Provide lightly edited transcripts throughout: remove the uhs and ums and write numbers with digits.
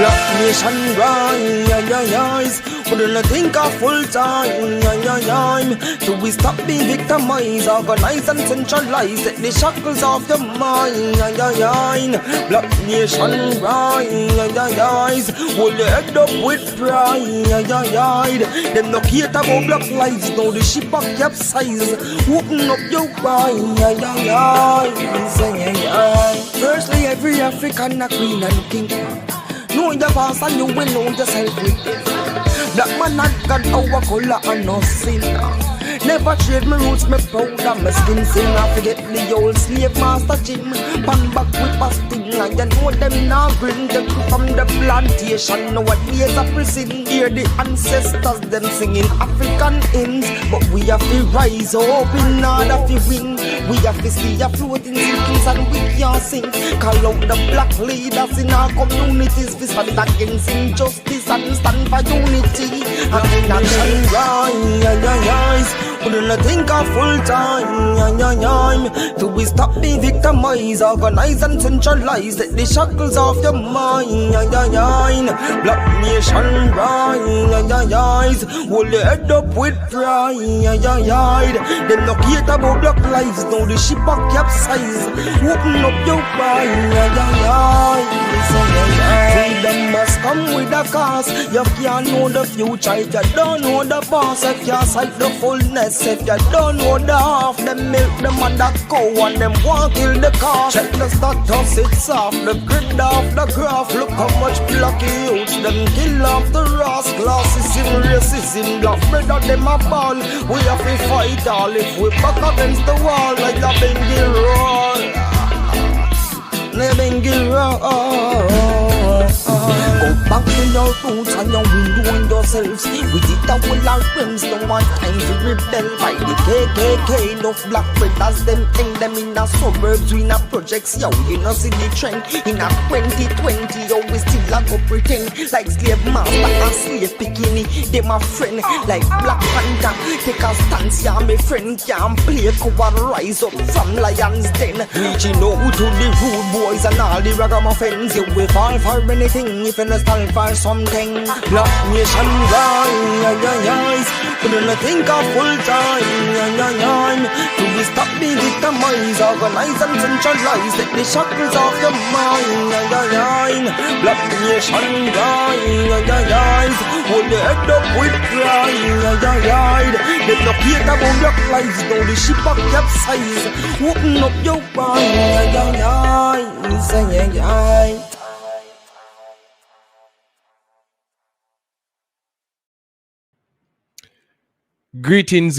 Black nation rise. We don't think of full time. So we stop being victimized, organize and centralize. Take the shackles off your mind. Black nation rise. Hold your head up with pride. Them no care about black lives. Now the ship up capsize. Open up your mind. Firstly, every African a queen and king. Know your past and you will know yourself with it. Black man not got our color and no sin. Never trade my roots, me proud of my skin. Sin I forget the old slave master Jim. Pan back with pasting, and you know them now bring them from the plantation. Nowadays a prison, hear the ancestors them singing African hymns. But we have to rise up in order to win. We have to see a floating sinkings and we can't sink. Call out the black leaders in our communities. We stand against injustice and stand for unity. And in action rise. We don't think of full time. Till we stop being victimized, organize and centralize. Take the shackles off your mind. Black nation rise. Hold your head up with pride. Them no care about black lives. Now the ship a capsize. Open up your mind. Freedom must come with a cost. You can't know the future if you don't know the past. You can't sight the fullness if you don't know the half. Them milk the mother cow and them want kill the calf. Check the status, it's off the grid off the graph. Look how much blocky youths them kill off the Ross. Classism, racism, black brother them a ball. We have to fight all if we back against the wall. Like a Bengi roll. Go back to your roots and your window and yourselves. We did that with our friends, no one time to rebel. By the KKK, enough black brothers, them hang them in the suburbs, we in a projects, yo, you know see the trend. In a 2020, yo, we still a go pretend like slave master and slave bikini. They my friend, like Black Panther. Take a stance, yeah, my friend, can't play cover, rise up from lions den. Reaching out to the rude boys and all the ragamuffins. You will fall for anything if you no stand for something. Black nation rise. We don't think of full time. To we stop being victimized, organize and centralize. Take the shackles off your mind. Black nation rise. Hold the head up with pride. They no care about black lives. Now the ship up capsize. Open up your mind. Greetings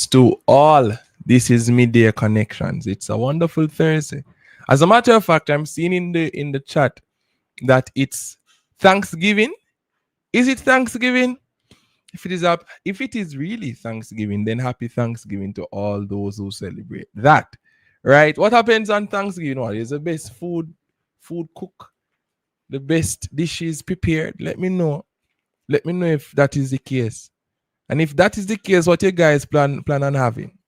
to all. This is Midday Connections. It's a wonderful Thursday. As a matter of fact, I'm seeing in the chat that it's Thanksgiving. Is it Thanksgiving? If it is really Thanksgiving, then happy Thanksgiving to all those who celebrate that. Right? What happens on Thanksgiving? What is the best food cook? The best dishes prepared? Let me know. Let me know if that is the case. And if that is the case, what you guys plan on having?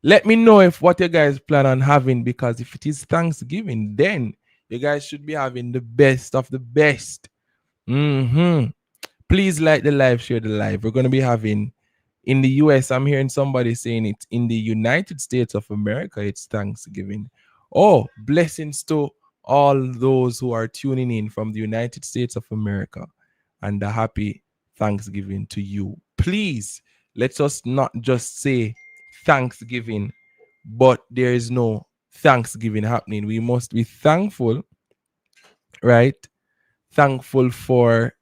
Let me know if what you guys plan on having, because if it is Thanksgiving, then you guys should be having the best of the best. Please like the live, share the live. We're going to be having in the US. I'm hearing somebody saying it's in the United States of America. It's Thanksgiving. Oh, blessings to all those who are tuning in from the United States of America. And a happy Thanksgiving to you. Please, let's us not just say Thanksgiving, but there is no Thanksgiving happening. We must be thankful, right? Thankful for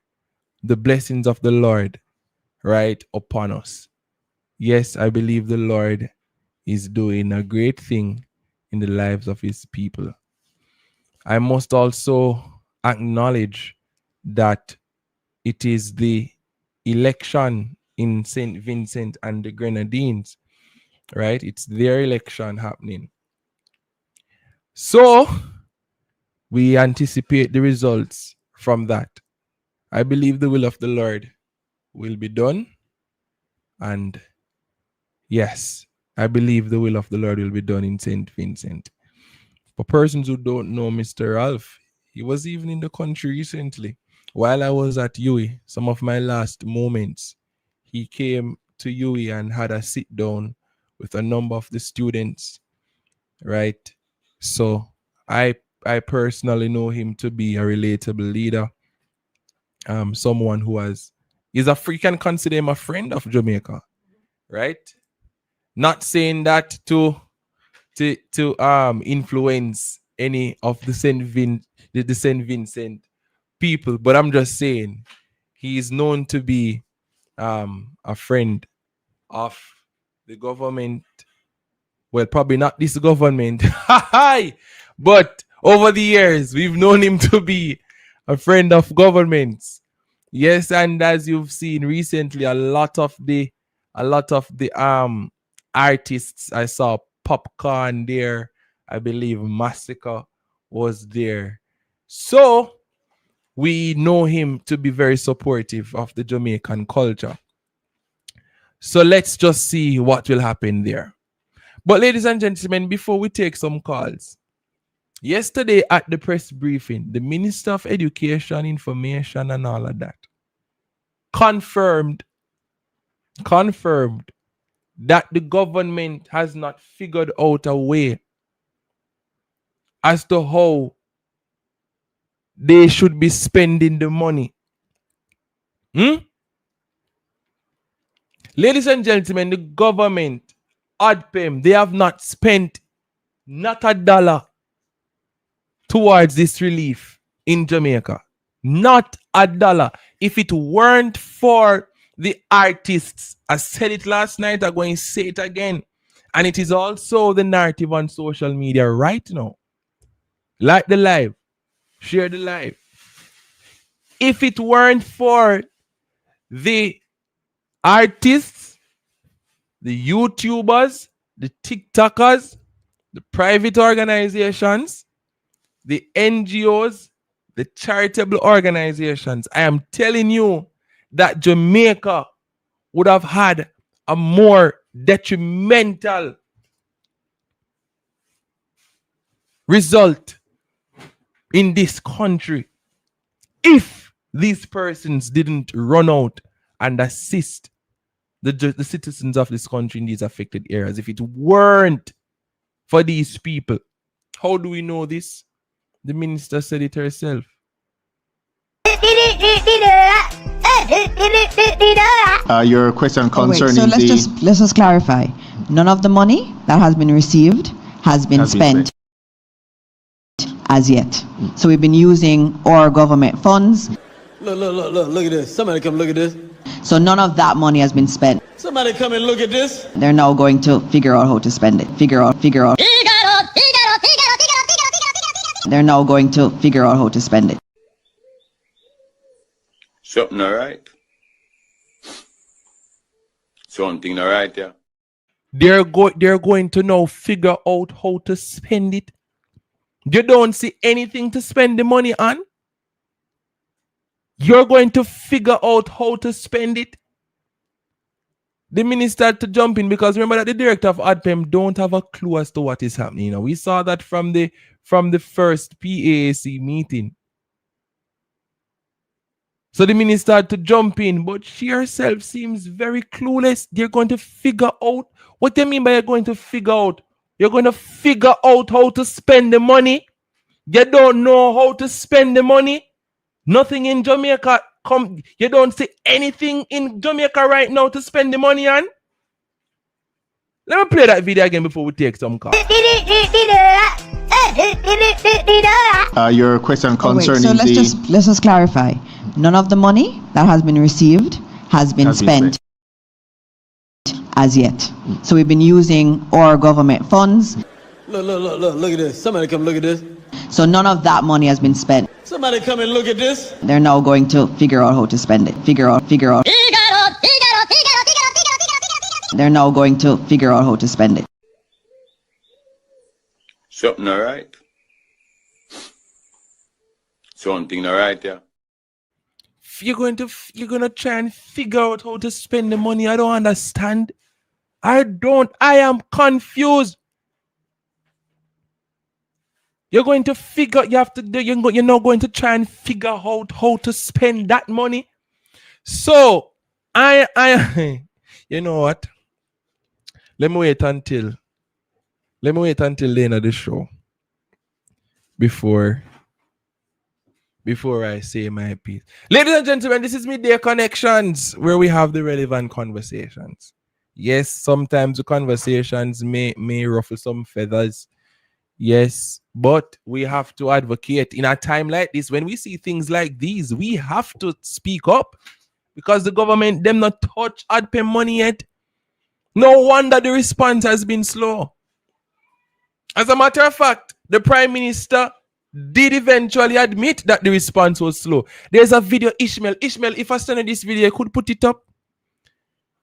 the blessings of the Lord, right, upon us. Yes, I believe the Lord is doing a great thing in the lives of his people. I must also acknowledge that it is the election in St. Vincent and the Grenadines, right? It's their election happening. So we anticipate the results from that. I believe the will of the Lord will be done. And yes, I believe the will of the Lord will be done in St. Vincent. For persons who don't know Mr. Ralph, he was even in the country recently. While I was at UE, some of my last moments, he came to UE and had a sit down with a number of the students, right? So I I personally know him to be a relatable leader, someone who is a free, can consider him a friend of Jamaica, right? Not saying that to influence any of the Saint Vincent people, but I'm just saying he is known to be a friend of the government. Well, probably not this government, but over the years we've known him to be a friend of governments. Yes, and as you've seen recently, a lot of the artists, I saw Popcorn there, I believe Massacre was there. So we know him to be very supportive of the Jamaican culture. So let's just see what will happen there. But ladies and gentlemen, before we take some calls, yesterday at the press briefing, the Minister of Education, Information and all of that confirmed that the government has not figured out a way as to how they should be spending the money. Ladies and gentlemen, the government, ADPEM, they have not spent not a dollar towards this relief in Jamaica. Not a dollar. If it weren't for the artists, I said it last night, I'm going to say it again. And it is also the narrative on social media right now. Like the live, share the live. If it weren't for the artists, the YouTubers, the TikTokers, the private organizations, the NGOs, the charitable organizations, I am telling you that Jamaica would have had a more detrimental result in this country if these persons didn't run out and assist the citizens of this country in these affected areas. If it weren't for these people, how do we know this? The minister said it herself. Your question concerning so let's just clarify. None of the money that has been received has been spent as yet. So we've been using our government funds. Look at this. Somebody come look at this. So none of that money has been spent. Somebody come and look at this. They're now going to figure out how to spend it. They're now going to figure out how to spend it. Something all right. Something all right, yeah. They're going to now figure out how to spend it. You don't see anything to spend the money on. You're going to figure out how to spend it. The minister had to jump in because remember that the director of ADPEM don't have a clue as to what is happening. You know, we saw that from the first PAAC meeting. So the minister had to jump in, but she herself seems very clueless. They're going to figure out. What do you mean by you're going to figure out? You're going to figure out how to spend the money. You don't know how to spend the money. Nothing in Jamaica. You don't see anything in Jamaica right now to spend the money on. Let me play that video again before we take some calls. Your question concerning so let's just clarify. None of the money that has been received has been spent as yet. So we've been using our government funds. Look at this. Somebody come look at this. So none of that money has been spent. Somebody come and look at this. They're now going to figure out how to spend it. They're now going to figure out how to spend it. Something all right. Something all right, yeah. You're going to try and figure out how to spend the money. I don't understand. I am confused. You're going to figure, you're not going to try and figure out how to spend that money. So, you know what? Let me wait until the end of the show before I say my piece. Ladies and gentlemen, this is Midday Connections, where we have the relevant conversations. Yes, sometimes the conversations may ruffle some feathers. Yes, but we have to advocate. In a time like this, when we see things like these, we have to speak up, because the government, them not touch AdPay money yet. No wonder the response has been slow. As a matter of fact, the Prime Minister did eventually admit that the response was slow. There's a video, Ishmael, if I send you this video, you could put it up.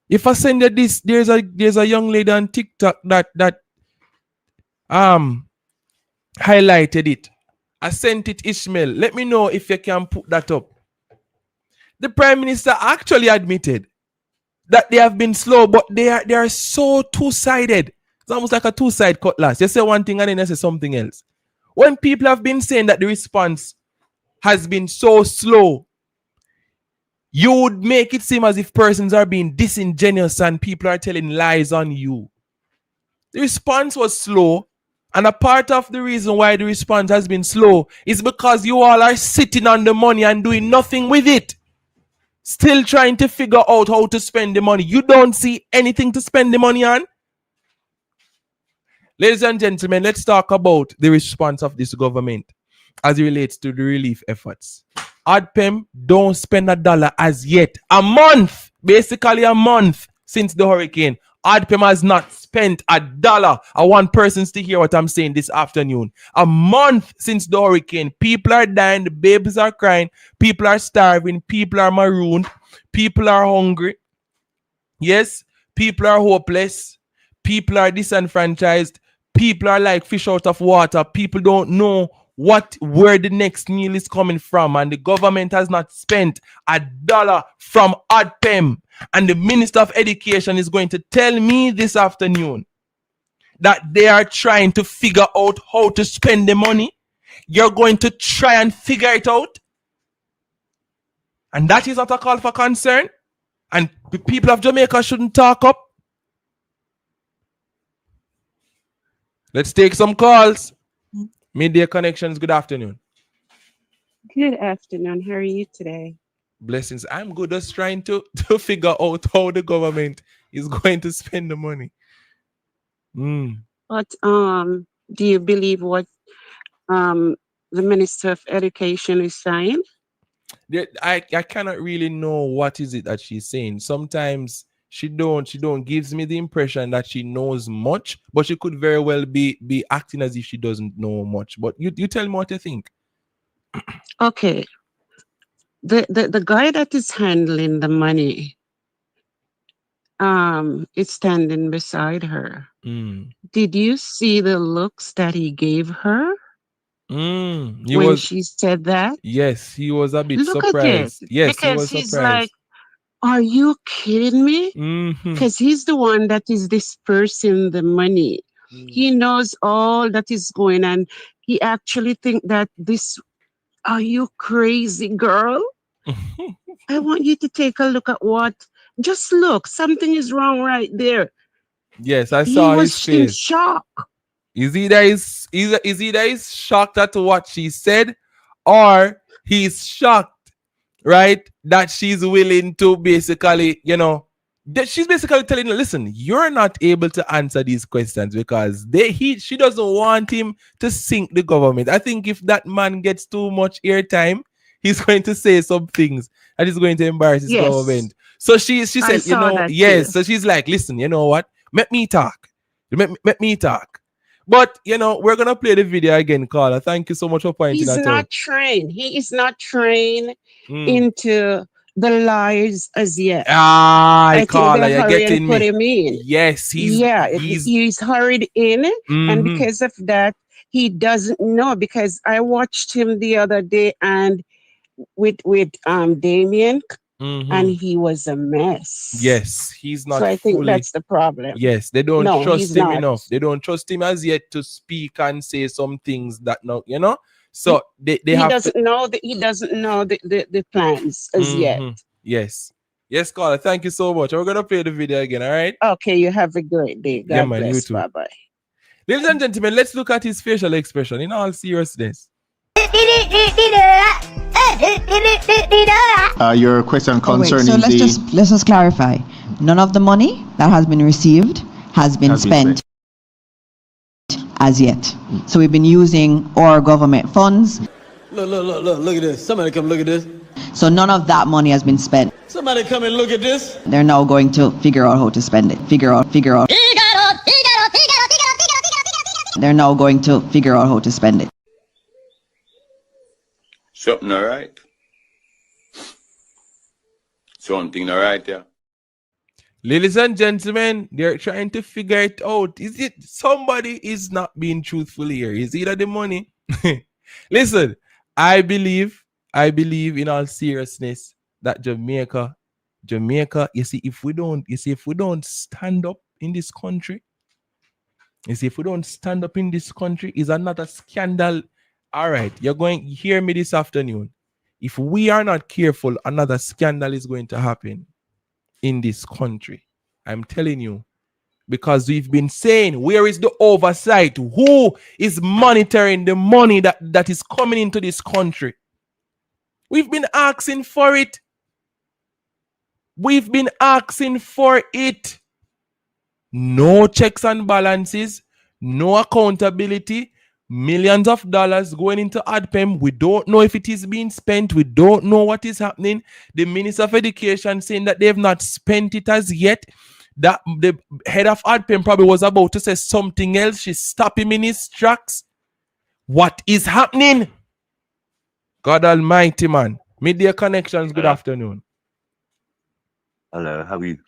If I send you this, there's a young lady on TikTok that highlighted it. I sent it, Ishmael. Let me know if you can put that up. The Prime Minister actually admitted that they have been slow, but they are so two-sided. It's almost like a two-sided cutlass. You say one thing and then you say something else. When people have been saying that the response has been so slow, you would make it seem as if persons are being disingenuous and people are telling lies on you. The response was slow, and a part of the reason why the response has been slow is because you all are sitting on the money and doing nothing with it. Still trying to figure out how to spend the money. You don't see anything to spend the money on. Ladies and gentlemen, let's talk about the response of this government as it relates to the relief efforts. AdPay don't spend $1 as yet. A month, basically a month since the hurricane. AdPay has not spent $1. I want persons to hear what I'm saying this afternoon. A month since the hurricane. People are dying, the babies are crying, people are starving, people are marooned, people are hungry. Yes, people are hopeless, people are disenfranchised, people are like fish out of water. People don't know where the next meal is coming from, and the government has not spent $1 from AdPay. And the Minister of Education is going to tell me this afternoon that they are trying to figure out how to spend the money. You're going to try and figure it out, and that is not a call for concern. And the people of Jamaica shouldn't talk up. Let's take some calls. Midday Connections, good afternoon. Good afternoon. How are you today? Blessings. I'm good. Just trying to figure out how the government is going to spend the money. But do you believe what the Minister of Education is saying? I cannot really know what is it that she's saying. Sometimes she don't gives me the impression that she knows much, but she could very well be acting as if she doesn't know much. But you tell me what you think. Okay. The guy that is handling the money is standing beside her. Did you see the looks that he gave her when she said that? Yes, he was a bit Look surprised. at it. Yes, because he was he's surprised. like, are you kidding me? Because he's the one that is dispersing the money. He knows all that is going on. He actually think that this, are you crazy, girl? I want you to take a look at what, just look, something is wrong right there. Yes, I saw his face. He was in shock. Is he that is shocked at what she said, or he's shocked, right, that she's willing to basically, that she's basically telling him, listen, you're not able to answer these questions because she doesn't want him to sink the government. I think if that man gets too much airtime, he's going to say some things that is going to embarrass his government. So she said, yes. So she's like, listen, you know what? Let me talk. Let me talk. But, we're going to play the video again, Carla. Thank you so much for pointing that out. He's not trained. He is not trained into the lies as yet. I Carla, you're getting me. Put him in. Yes, he's hurried in, and because of that, he doesn't know. Because I watched him the other day, and with Damien, and he was a mess. Yes, he's So not I think fully. that's the problem. Yes, they don't No, trust he's him not. enough. They don't trust him as yet to speak and say some things that no, you know. So they He have doesn't know that he doesn't know the plans as yet. Yes. Yes, caller. Thank you so much. We're gonna play the video again, all right? Okay, you have a great day. Yeah, God man, you bless. too. Bye bye. Ladies and gentlemen, let's look at his facial expression in all seriousness. Your question concerning so let's just clarify. None of the money that has been received has been spent as yet. So we've been using our government funds. Look at this. Somebody come look at this. So none of that money has been spent. Somebody come and look at this. They're now going to figure out how to spend it. They're now going to figure out how to spend it. Something all right. Something all right, yeah. Ladies and gentlemen, they're trying to figure it out. Is it somebody is not being truthful here? Is either the money? Listen, I believe in all seriousness that Jamaica, you see, if we don't stand up in this country, is another scandal. All right, you're going to hear me this afternoon. If we are not careful, another scandal is going to happen in this country. I'm telling you, because we've been saying, where is the oversight? Who is monitoring the money that is coming into this country? We've been asking for it. No checks and balances, no accountability, millions of dollars going into ADPEM. We don't know if it is being spent. We don't know what is happening. The Minister of Education saying that they have not spent it as yet. That the head of ADPEM probably was about to say something else. She stopped him in his tracks. What is happening? God Almighty, man. Midday Connections, good afternoon. Hello, how are you?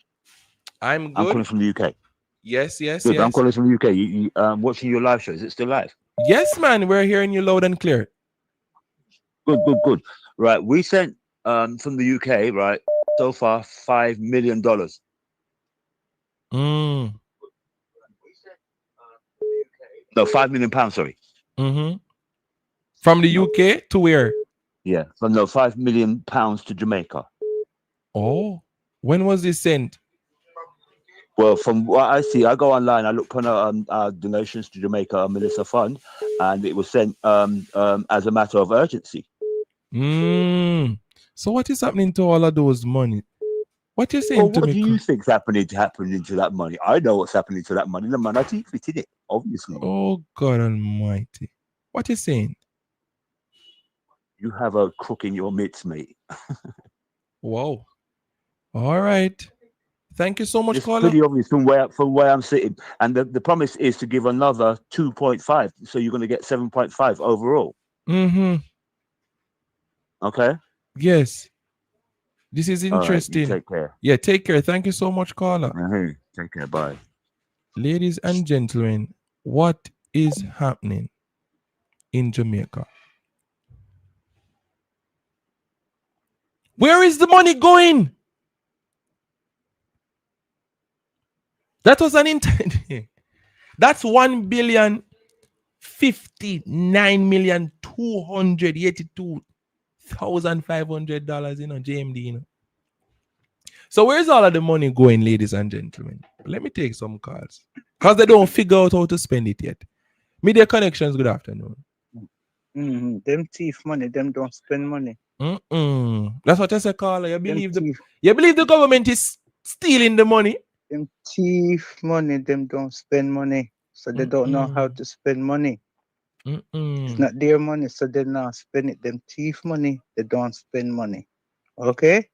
I'm good. I'm calling from the UK. Yes. Good, I'm calling from the UK. You watching your live show. Is it still live? Yes, man. We're hearing you loud and clear. Good. Right, we sent from the UK, right, so far $5 million. No, £5 million, sorry. From the UK to where? Yeah, from the £5 million to Jamaica. Oh, when was this sent? Well, from what I see, I go online, I look on our donations to Jamaica, Melissa Fund, and it was sent as a matter of urgency. So what is happening to all of those money? What you saying well, to me? What do you think's happening to that money? I know what's happening to that money. The man I think fit in it, obviously. Oh, God Almighty. What you saying? You have a crook in your midst, mate. Wow. All right. Thank you so much, it's caller. Pretty obvious from where I'm sitting. And the promise is to give another 2.5. So you're going to get 7.5 overall. Okay? Yes. This is interesting. Right, take care. Yeah, take care. Thank you so much, caller. Take care. Bye. Ladies and gentlemen, what is happening in Jamaica? Where is the money going? That was an intent. That's $1,059,282,500, JMD, So where's all of the money going, ladies and gentlemen? Let me take some calls. Because they don't figure out how to spend it yet. Midday Connections, good afternoon. Them thief money, them don't spend money. That's what I say, caller. You believe the government is stealing the money? Them thief money, them don't spend money. So they don't know how to spend money. It's not their money, so they not spend it. Them thief money, they don't spend money. Okay?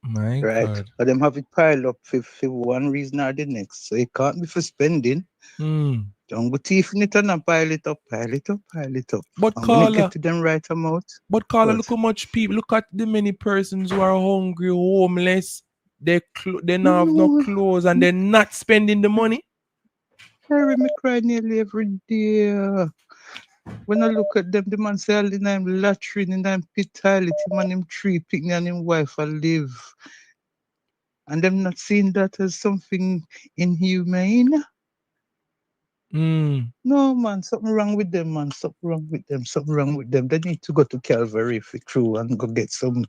My God. But them have it piled up for one reason or the next. So it can't be for spending. Don't go thieving it and pile it up. But I'm caller, gonna get to them right amount. But caller, look how much people, look at the many persons who are hungry, homeless. They now have no clothes and they're not spending the money. Harry, me cry nearly every day. When I look at them, the man say all the time latrine and them pitality, man, him 3 picnic and him wife I live. And them not seeing that as something inhumane. No, man, something wrong with them, man. Something wrong with them. Something wrong with them. They need to go to Calvary for true and go get some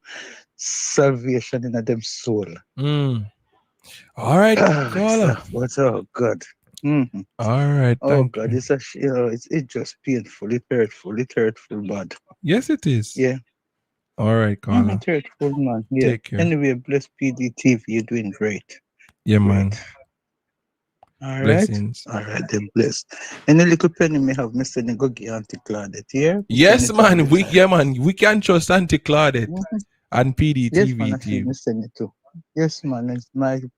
salvation in them soul. All right, caller. What's oh God. Mm-hmm. All right, oh God, it's just painful, it's hurtful, bad. Yes, it is. Yeah. All right, caller. It's hurtful, man. Yeah. Take care. Anyway, bless PDTV, you're doing great. Yeah, man. All Blessings. Right. All right, then bless. Any little penny may have Mr. Negogi Auntie Claudette here. Yes, man. We can trust Auntie Claudette and PDTV. Yes, man, I feel Mr. it too. Yes, man, it's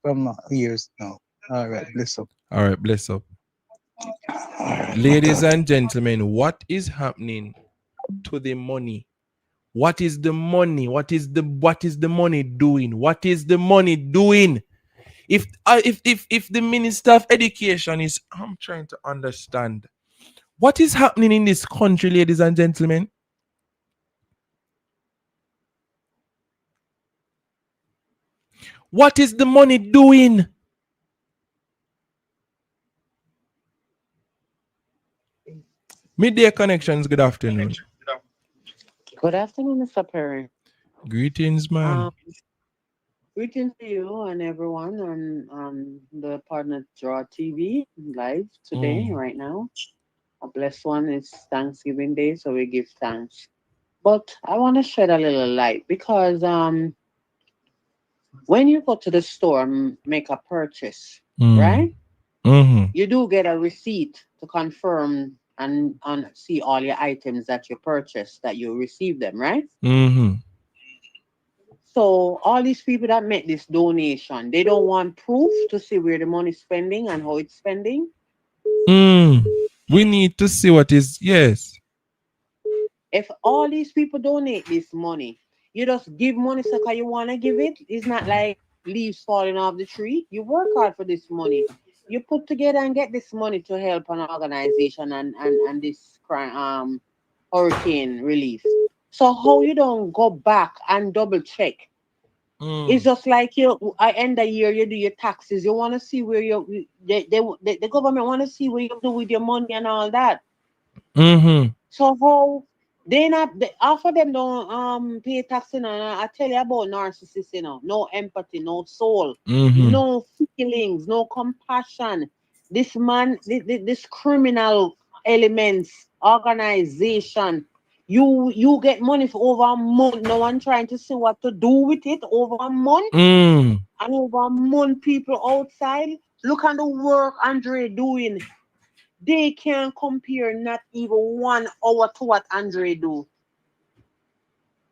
from my ears now. All right, bless up. All right, bless up. Ladies and gentlemen, what is happening to the money? What is the money? What is the money doing? What is the money doing? If the Minister of Education is, I'm trying to understand what is happening in this country, ladies and gentlemen. What is the money doing? Midday Connections, good afternoon. Good afternoon, Mr. Perry. Greetings, man. Greetings to you and everyone on the Partner Draw TV live today, right now. A blessed one. It's Thanksgiving Day, so we give thanks. But I want to shed a little light because when you go to the store and make a purchase, right? You do get a receipt to confirm and see all your items that you purchased, that you receive them, right? So all these people that make this donation, they don't want proof to see where the money is spending and how it's spending. We need to see what is, yes. If all these people donate this money, you just give money so you want to give it. It's not like leaves falling off the tree. You work hard for this money. You put together and get this money to help an organization and this hurricane relief. So how you don't go back and double check? It's just like I end the year, you do your taxes. You want to see where the government want to see what you do with your money and all that. So how half of them don't pay tax, and I tell you about narcissists, no empathy, no soul, no feelings, no compassion. This man, this criminal elements, organization. You get money for over a month. No one trying to see what to do with it over a month. And over a month, people outside look at the work Andre doing. They can't compare not even 1 hour to what Andre do.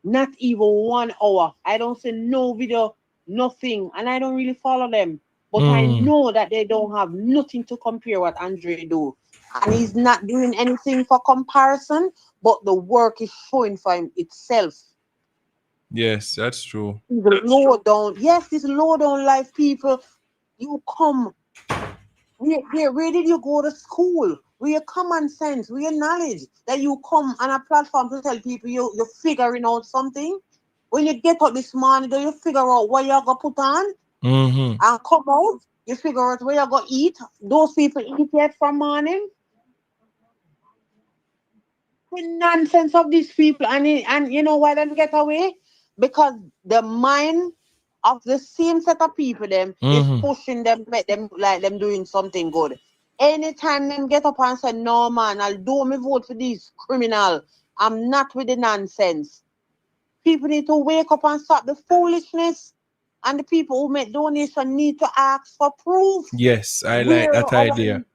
Not even 1 hour. I don't see no video, nothing, and I don't really follow them. But I know that they don't have nothing to compare what Andre do. And he's not doing anything for comparison, but the work is showing for him itself. Yes, that's true. Low down. Yes, this low down life people, you come. Where did you go to school? Where your common sense, where your knowledge that you come on a platform to tell people you're figuring out something? When you get up this morning, do you figure out what you're going to put on? And come out, you figure out where you're going to eat. Those people eat yet from morning. The nonsense of these people, and you know why they get away? Because the mind of the same set of people them is pushing them, make them look like them doing something good. Anytime them get up and say, no man, I'll do me vote for this criminal. I'm not with the nonsense. People need to wake up and stop the foolishness. And the people who make donation need to ask for proof. Yes, I like that idea.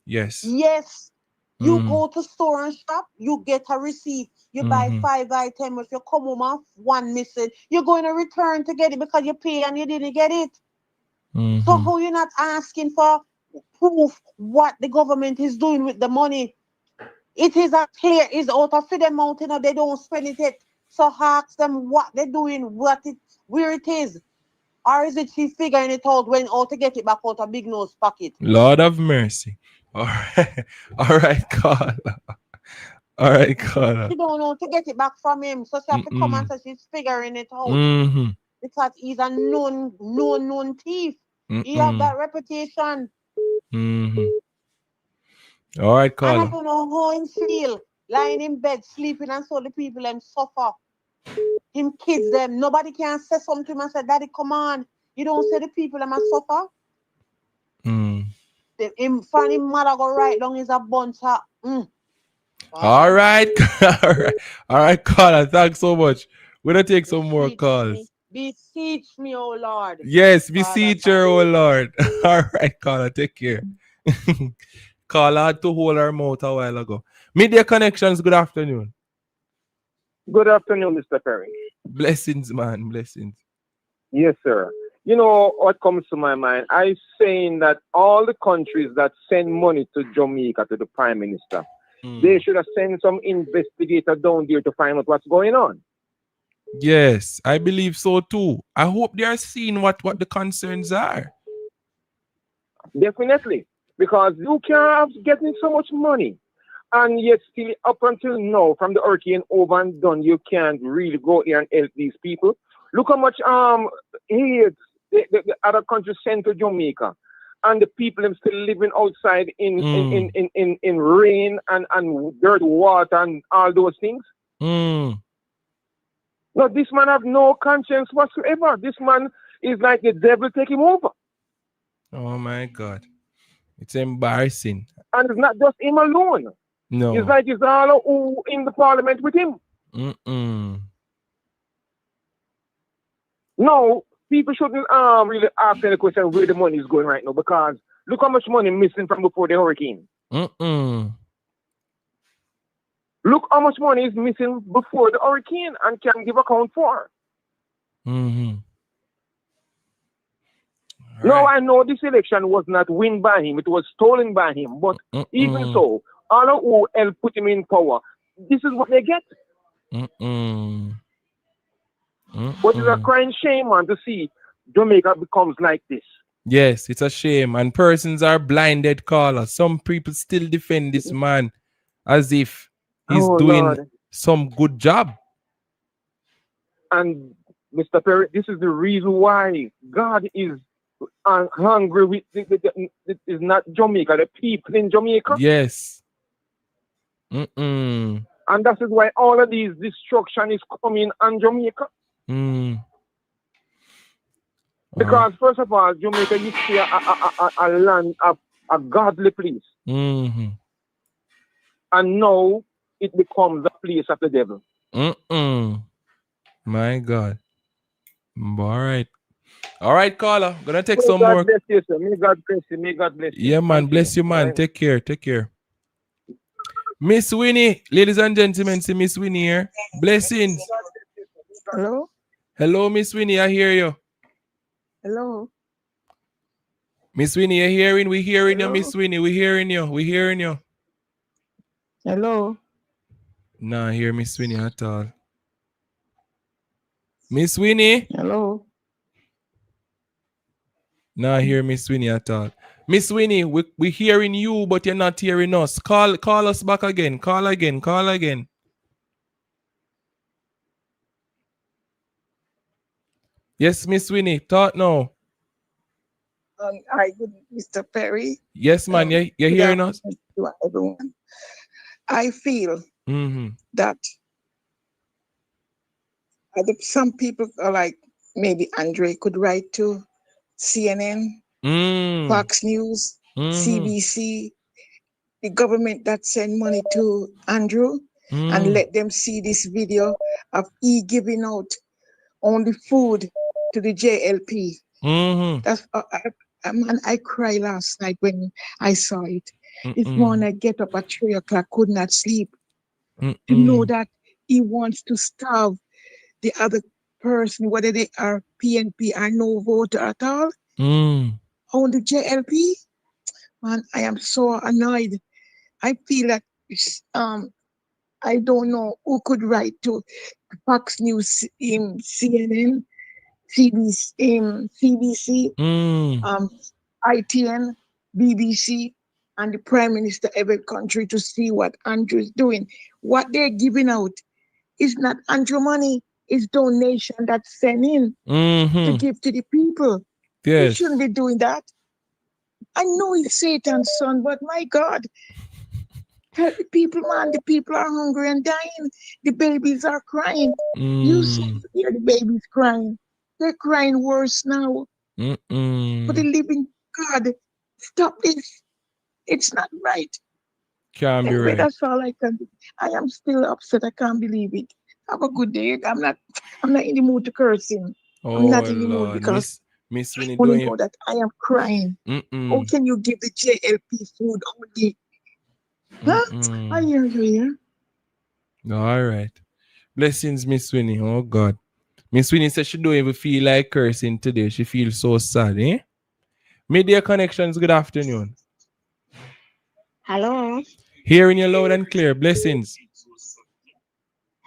Yes. Yes. You go to store and shop, you get a receipt. You buy 5 items. If you come home and 1 missing, you're going to return to get it because you pay and you didn't get it. So how you not asking for proof what the government is doing with the money? It is a clear, it's out of them mountain, they don't spend it. So ask them what they're doing, where it is. Or is it she figuring it out when to get it back out of big nose pocket? Lord of mercy. All right, call. All right, caller. She don't know to get it back from him. So she have to come and say she's figuring it out. Because he's a known thief. He have that reputation. All right, And I caller. don't know how him feel. Lying in bed, sleeping, and so the people them suffer. Him kids them. Nobody can say something to him and say, Daddy, come on. You don't say the people them a suffer. Him find him mother go right down is a bunch of All right. All right, caller. Thanks so much. We're gonna take some more calls. Beseech me, oh Lord. Yes, beseech her, oh Lord. All right, caller. Take care. Caller had to hold her mouth a while ago. Media Connections, good afternoon. Good afternoon, Mr. Perry. Blessings, man. Blessings. Yes, sir. You know what comes to my mind? I'm saying that all the countries that send money to Jamaica, to the Prime Minister, they should have sent some investigator down there to find out what's going on. Yes, I believe so too. I hope they are seeing what the concerns are. Definitely. Because you can't have getting so much money. And yet still up until now, from the hurricane over and done, you can't really go here and help these people. Look how much aid the other countries send to Jamaica. And the people are still living outside in rain and dirt water and all those things. No, this man have no conscience whatsoever. This man is like the devil take him over. Oh my God. It's embarrassing. And it's not just him alone. No. It's like it's all who in the parliament with him. No, people shouldn't really ask any question where the money is going right now, because look how much money missing from before the hurricane. Look how much money is missing before the hurricane and can give account for. No, I know this election was not won by him. It was stolen by him. But even so, all who helped put him in power, this is what they get. But it's a crying shame, man, to see Jamaica becomes like this. Yes, it's a shame. And persons are blinded, caller. Some people still defend this man as if he's doing Lord. some good job. And Mr. Perry, this is the reason why God is hungry with it is not Jamaica, the people in Jamaica. Yes. And that is why all of these destruction is coming on Jamaica. Because first of all, Jamaica used to be a land of a godly place. And now it becomes a place of the devil. My God. All right, caller. Gonna take some God more. bless you, sir. May God bless you. May God bless you. Yeah, man. Bless you, man. Take care. Take care. Miss Winnie, ladies and gentlemen, see Miss Winnie here. Blessings. Hello? Hello, Miss Winnie. I hear you. Hello? Miss Winnie, you hearing? We hearing you, Miss Winnie. We hearing you. We hearing you. Hello? Nah, I hear Miss Winnie at all. Miss Winnie? Hello? Nah, I hear Miss Winnie at all. Miss Winnie, we hearing you, but you're not hearing us. Call us back again. Call again. Call again. Yes, Miss Winnie. Talk now. Hi, good Mr. Perry. Yes, man. You're hearing us? To everyone. I feel that some people are like, maybe Andre could write to CNN, Fox News, CBC, the government that send money to Andrew, and let them see this video of giving out only food to the JLP. That's I cried last night when I saw it. This morning I get up at 3 o'clock, could not sleep. To know that he wants to starve the other person, whether they are PNP or no voter at all. On the JLP, man, I am so annoyed. I feel that I don't know who could write to Fox News, CNN, CBC, ITN, BBC, and the Prime Minister every country to see what Andrew is doing. What they're giving out is not Andrew money, it's donation that's sent in to give to the people. He Yes. shouldn't be doing that. I know he's Satan's son, but my God, help the people, man. The people are hungry and dying. The babies are crying. You hear the babies crying. They're crying worse now. For the living God, stop this. It's not right. Can't be Anyway, right. that's all I can do. I am still upset. I can't believe it. Have a good day. I'm not in the mood to curse him. I'm not in the mood because Miss Winnie, only don't know that I am crying. How can you give the JLP food only? I hear you here. All right. Blessings, Miss Winnie. Oh God. Miss Winnie said she don't even feel like cursing today. She feels so sad, eh? Midday Connections, good afternoon. Hello. Hearing you loud and clear. Blessings.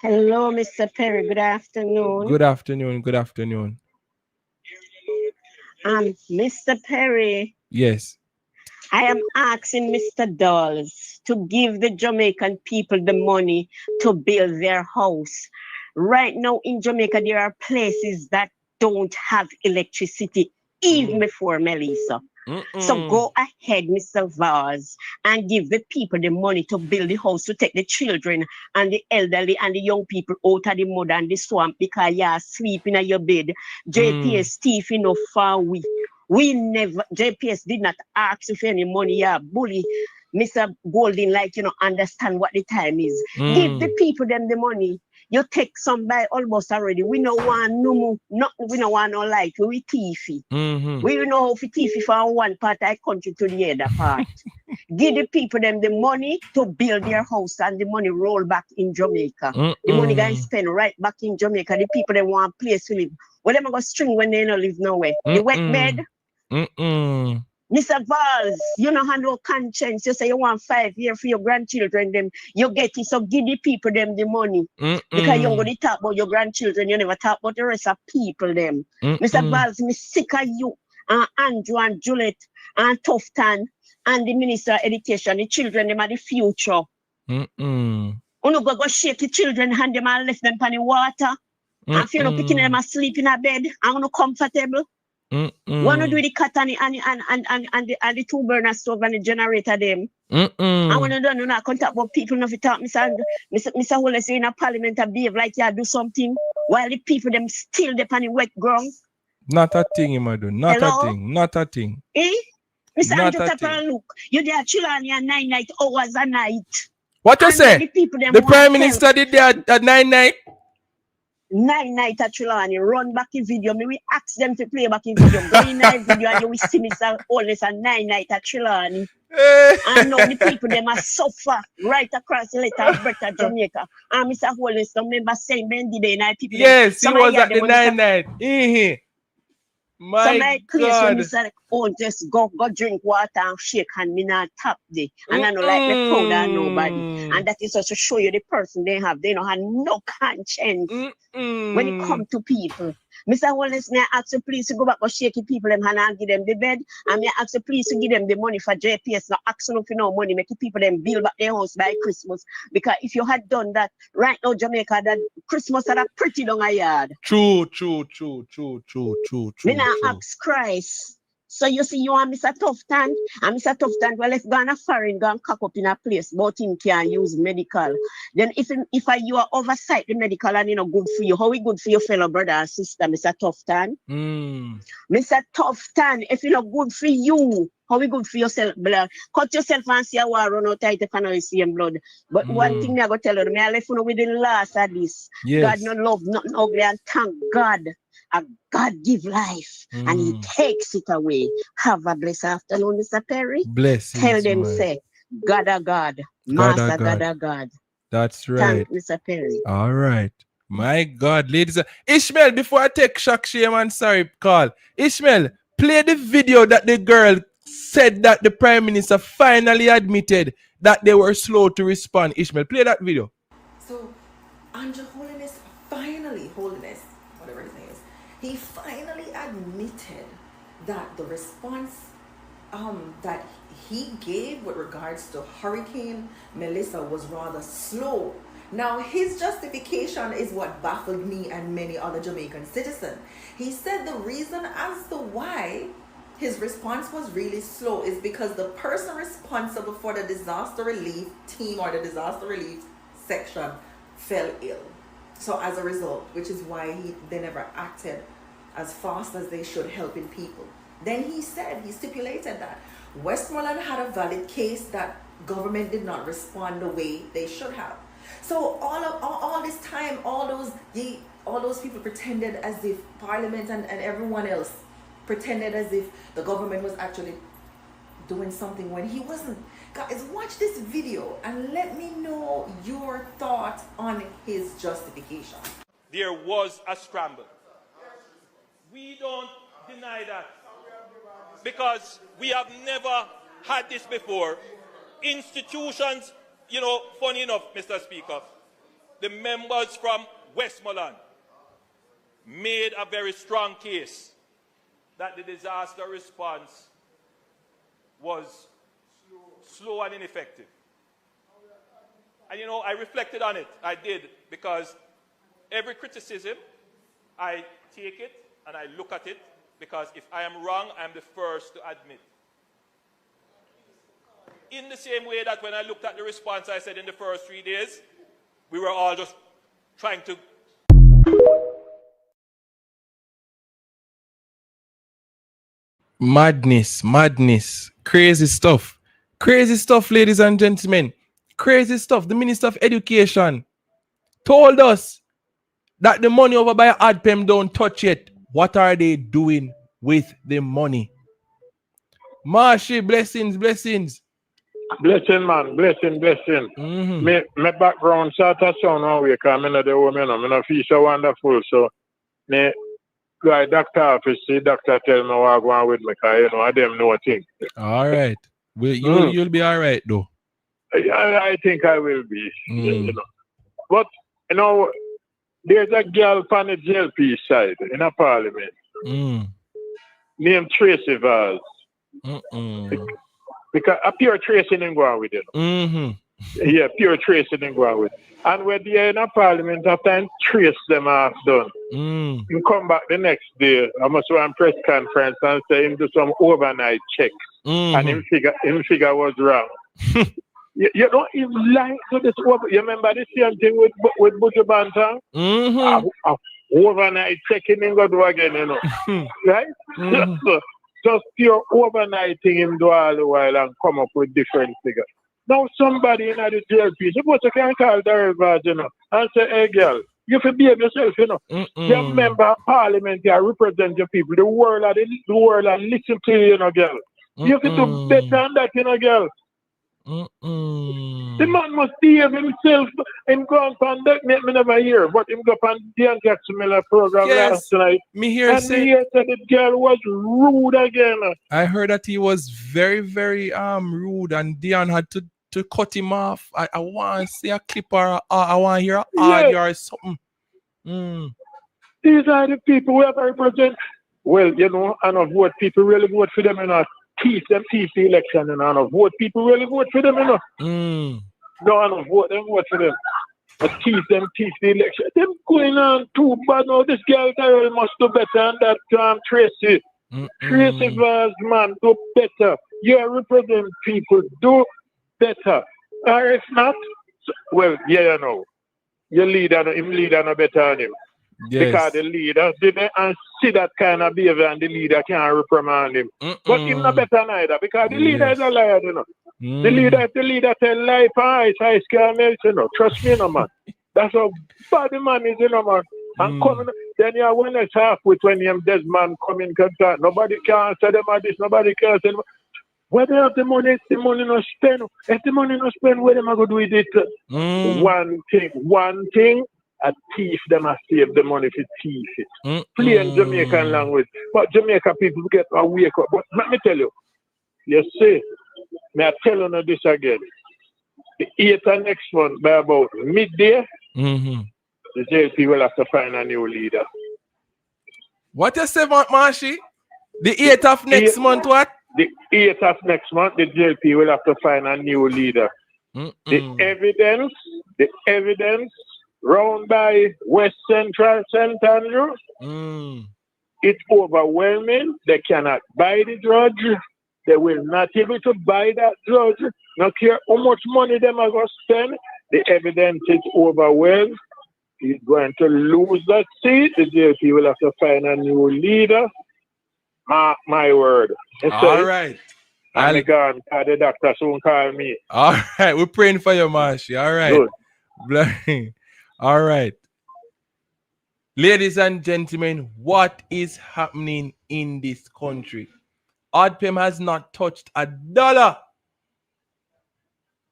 Hello, Mr. Perry. Good afternoon. Good afternoon. Good afternoon. Mr. Perry. Yes. I am asking Mr. Dawes to give the Jamaican people the money to build their house. Right now in Jamaica, there are places that don't have electricity, even before Melissa. So go ahead, Mr. Vaz, and give the people the money to build the house, to take the children and the elderly and the young people out of the mud and the swamp because you are sleeping at your bed. JPS thief enough far away. We never, JPS did not ask if any money, yeah, bully Mr. Golden, like, understand what the time is. Give the people them the money. You take some by almost already. We don't want we don't want no light. We thiefy. We don't know how to thiefy from one part of the country to the other part. Give the people them the money to build their house and the money roll back in Jamaica. The money guys spend right back in Jamaica. The people them want a place to live. Well, them go string when they don't live nowhere. The wet bed. Mr. Valls, you don't have no conscience. You say you want 5 years for your grandchildren, them you get it. So give the people them the money. Because you're going to talk about your grandchildren, you never talk about the rest of people them. Mr. Valls, me sick of you and Andrew and Juliet and Tufton and the Minister of Education. The children, them are the future. You go shake the children and them and left them on the water. And if you're not picking them asleep in a bed, I'm not comfortable. Want to do the cat and the 2 burner stove and the generator them. I want to do not contact about people enough to talk. Mr. Wallace in a parliament and behave like you do something while the people them still dep on the wet ground. Not a thing, Imadu. Not Hello? a thing. Not a thing. Eh? Mr. Not Andrew a Tapper, look, you're there chilling on 9 night hours a night. What you say? The people them The want Prime Minister did that at 9 night? 9 night at Trelawney, run back in video. Me we ask them to play back in video. Go in that video and you will see Mr. Holness at 9 night at Trelawney. And now the people them are suffer right across the letter of Bretta, Jamaica. And Mr. Holness, some member saying MIDDAY night people. Yes, he was at the 9 night. My God. Place when oh, just go drink water and shake and me not tap there. And I know like me proud of nobody. And that is also show you the person they have. They don't have no conscience when it comes to people. Mr. Wallace, may I ask the police to go back and shake the people them hand and give them the bed. And may I ask the police to give them the money for JPS. Not asking for no money, make the people them build back their house by Christmas. Because if you had done that, right now Jamaica, that Christmas had a pretty long a yard. True. Me now ask Christ. So you see, you and Mr. Tufton, and Mr. Tufton, well, if gone foreign, gone cock up in a place, but him can use medical. Then if you are oversight the medical and good for you, how we good for your fellow brother and sister, Mr. Tufton? Mr. Tufton, if not good for you, how we good for yourself, blood? Cut yourself and see a war run out tight if you know see him blood. But one thing I go tell you, I left you with the last of this. Yes. God no love, nothing ugly, and thank God. God give life and he takes it away. Have a blessed afternoon, Mr. Perry. Blessings, Tell them, man. say, God a God, Master God a God. That's right. Thank Mr. Perry. All right. My God, ladies. Ishmael, before I take shock shame and sorry call, Ishmael, play the video that the girl said that the Prime Minister finally admitted that they were slow to respond. Ishmael, play that video. So, Andrew Holiness, Holiness, whatever his name is, he finally admitted that the response that he gave with regards to Hurricane Melissa was rather slow. Now, his justification is what baffled me and many other Jamaican citizens. He said the reason as to why his response was really slow is because the person responsible for the disaster relief team or the disaster relief section fell ill. So as a result, which is why they never acted as fast as they should helping people. Then he stipulated that Westmoreland had a valid case that government did not respond the way they should have. So all this time, all those people pretended as if Parliament and everyone else pretended as if the government was actually doing something when he wasn't. Guys, watch this video and let me know your thoughts on his justification. There was a scramble. We don't deny that because we have never had this before. Institutions, funny enough, Mr. Speaker, the members from Westmoreland made a very strong case that the disaster response was slow and ineffective. And I reflected on it. I did, because every criticism, I take it and I look at it, because if I am wrong, I'm the first to admit. In the same way that when I looked at the response, I said in the first 3 days, we were all just trying to... Madness. Crazy stuff, ladies and gentlemen. Crazy stuff. The Minister of Education told us that the money over by ADPEM don't touch it. What are they doing with the money? Marshy, blessings. Blessing, man. Blessing. My background sort of sound away because I'm not the woman. I'm not feel so wonderful. So, me guy doctor office, see doctor tell me what I go on with me because, I don't know a thing. All right. Well, you'll be all right, though. I think I will be. But, there's a girl on the JLP side in a parliament named Tracy Vaz. Because a pure Tracy didn't go on with it. Yeah, pure Tracy didn't go on with it. And when they're in a parliament, after and trace them off done. You come back the next day, I must go on press conference and say him do some overnight checks. And him figure was wrong. You don't even like to this over. You remember the same thing with Buju Banton? Overnight checking him go do again, right? So, just pure overnighting him do all the while and come up with different figures. Now somebody in the JLP, suppose you can call Darryl, and say, hey girl, you can behave yourself, You're a member of parliament, you represent your people. The world and listen to you, girl. You can do better than that, girl. The man must behave himself and go and conduct me never hear. But him go on Dan Jackson Miller program last night. Me hear say that the girl was rude again. I heard that he was very, very rude, and Dion had to cut him off. I want to see a clip or I want to hear an audio or something. These are the people we have to represent. Well, and of what people really vote for them, thief the election, and of what people really vote for them, No, and of what them vote for them. But thief the election. Them going on too bad now. This girl must do better than that Tracy. Tracy Vaz, man, do better. You represent people, do better. Or if not, well, your leader, him leader no better than him. Yes. Because the leader didn't see that kind of behavior and the leader can't reprimand him. But him not better neither because the leader is a liar, The leader tell lie for ice can't melt, Trust me, man. That's how bad the man is, man. And coming, then you when it's half with when him dead man come in contact. Nobody can say them this, nobody can say them. Whether have the money, the money not spend. If the money not spend, what am I going to do with it? One thing. A thief them a save the money for thief it. Plain Jamaican language. But Jamaica people get a wake up. But let me tell you, may I tell you this again. The 8th of next month, by about midday, the JLP will have to find a new leader. What you say, Marshy? The 8th of next month, what? the 8th of next month, the JLP will have to find a new leader. The evidence round by West Central St. Andrew, it's overwhelming. They cannot buy the drudge. They will not able to buy that drudge. Not care how much money them are going to spend. The evidence is overwhelmed. He's going to lose that seat. The JLP will have to find a new leader. Mark my word. All right. I'm gone. The doctor soon call me. All right. We're praying for you, Marshy. All right. Good. All right. Ladies and gentlemen, what is happening in this country? ODPEM has not touched a dollar.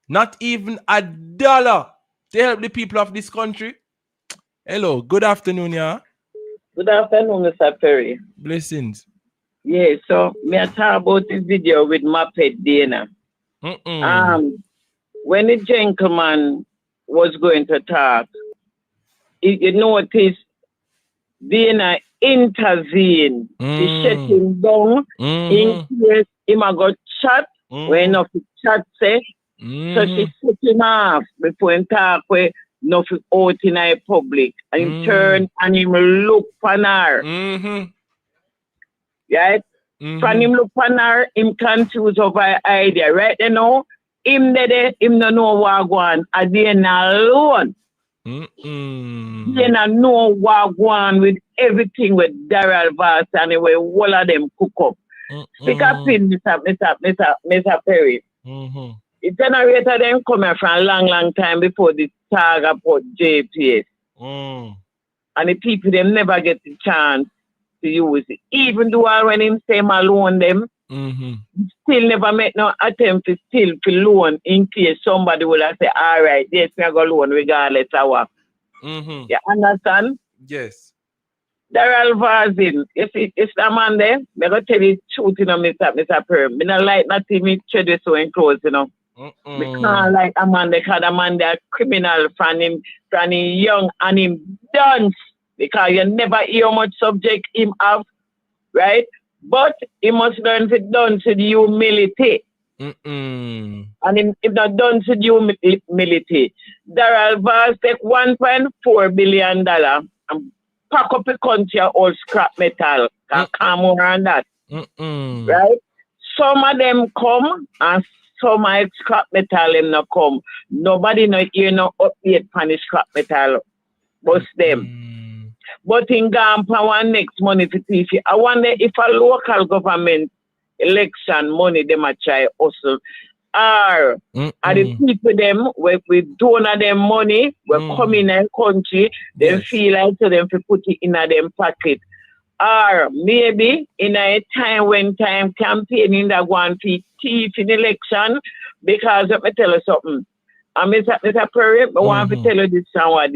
Not even a dollar to help the people of this country. Hello. Good afternoon, yeah. Good afternoon, Mr. Perry. Blessings. Yeah, so me I talk about this video with my pet Dana. When the gentleman was going to talk, you notice Dana intervened to shut him down in case him a got shot when of the chat say. So she put him off before him talk where nothing out in the public. And him turn and him look for her. Right? From him look for her, him confused over idea. Right? You know, him there, him no know what go on. And they not alone. They not know what go on with everything with Daryl Vass and the way all of them cook up. Stick a pin, Mr. Perry. The generator them coming from a long time before the tag about JPS. And the people them never get the chance to use it. Even though when him say alone them, still never make no attempt to steal for loan in case somebody will have say, all right, yes, we are going to loan regardless of what. You understand? Yes. Daryl Varzin, it's the man there. I'm going to tell you the truth, you know, Mr. Perm. I don't like nothing me trade so enclosed, you know. Because like a man, because a man they're criminal from him young and him dance. Because you never hear how much subject him have, right? But he must learn to dance with humility. And if not done with humility, Daryl Vaz take $1.4 billion and pack up the country all scrap metal. Can come over on that. Right? Some of them come and some of scrap metal them not come. Nobody no hear no update on the scrap metal. Bust them. But in Gampa one next money for TV. I wonder if a local government election money them a try hustle. Are the people them we donor them money, we come in a country, they feel like to them to put it in a them pocket. Or maybe in a time when time campaigning that one for thief in election, because let me tell you something. And Mr. Perry, I want to tell you this somewhere.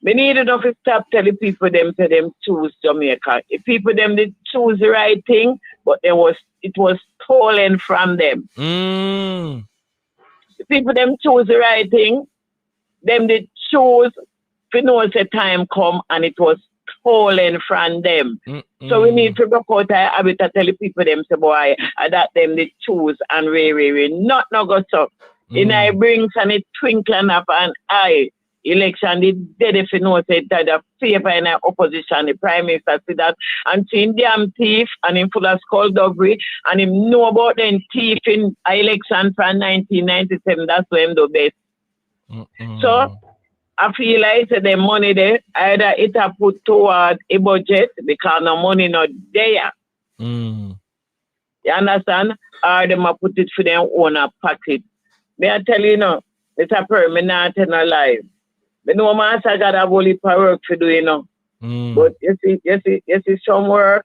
We need enough to stop telling people them to them choose Jamaica. If people them did choose the right thing, but it was stolen from them. If people them choose the right thing, them did choose to know the time come and it was stolen from them. So we need to look out a habit to tell the people them say boy that them they choose and really not go so. In I brings and it twinkling up an eye. Election did dead if you know say that the favor in the opposition, the prime minister see that and seeing damn thief and him full of skullduggery and him know about them thief in election from 1997, that's when him do best. So I feel like the money there either it a put toward a budget because no money not there. You understand? Or them a put it for their own pocket. May I tell you now, it's a permanent not in a life. I know master got a whole heap of work to do, you know. But you see some work.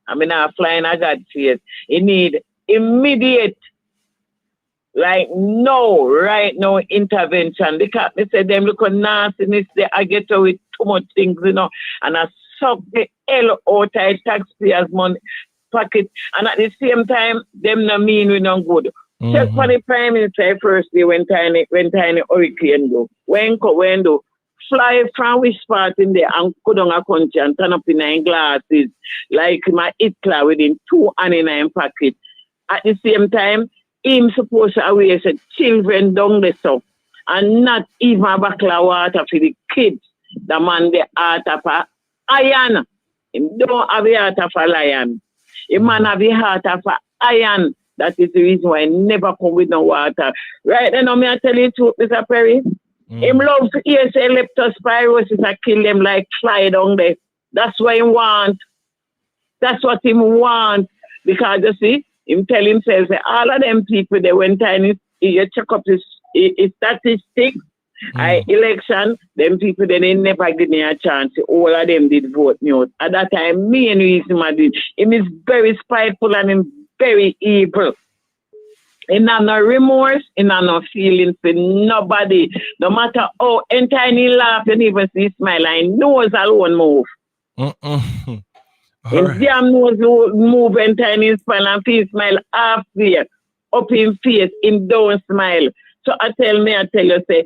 I mean, I'm flying a God face. You need immediate, like no, right now intervention. Because they say them look at nastiness, I get away with too much things, you know, and I suck the hell out of taxpayers' money pocket. And at the same time, them no mean we no good. Check for the Prime Minister firstly when tiny hurricane go. When do fly from which part in there and go down a country and turn up in 9 glasses like my Hitler within 2 and in 9 pocket. at the same time, him supposed to away the children down the south and not even a bottle of water for the kids. The man the heart of a iron. Him don't have the heart of a lion. The man have the heart of a iron. That is the reason why he never come with no water. Right now, I tell you the truth, Mr. Perry. Him love to hear say leptospirosis and kill them like fly down there. That's what he want. That's what he want. Because you see, him tell himself, say, all of them people, they went and you check up his statistics, election, them people, they never give me a chance. All of them did vote me out. At that time, me and reason I did. Him is very spiteful and him very evil. Him have no remorse, him have no feelings for nobody. No matter how entirely laugh and even see smile, I knows alone move. Him damn nose move entirely smile and feel smile half there. Up in face, him don't smile. So I tell you, say,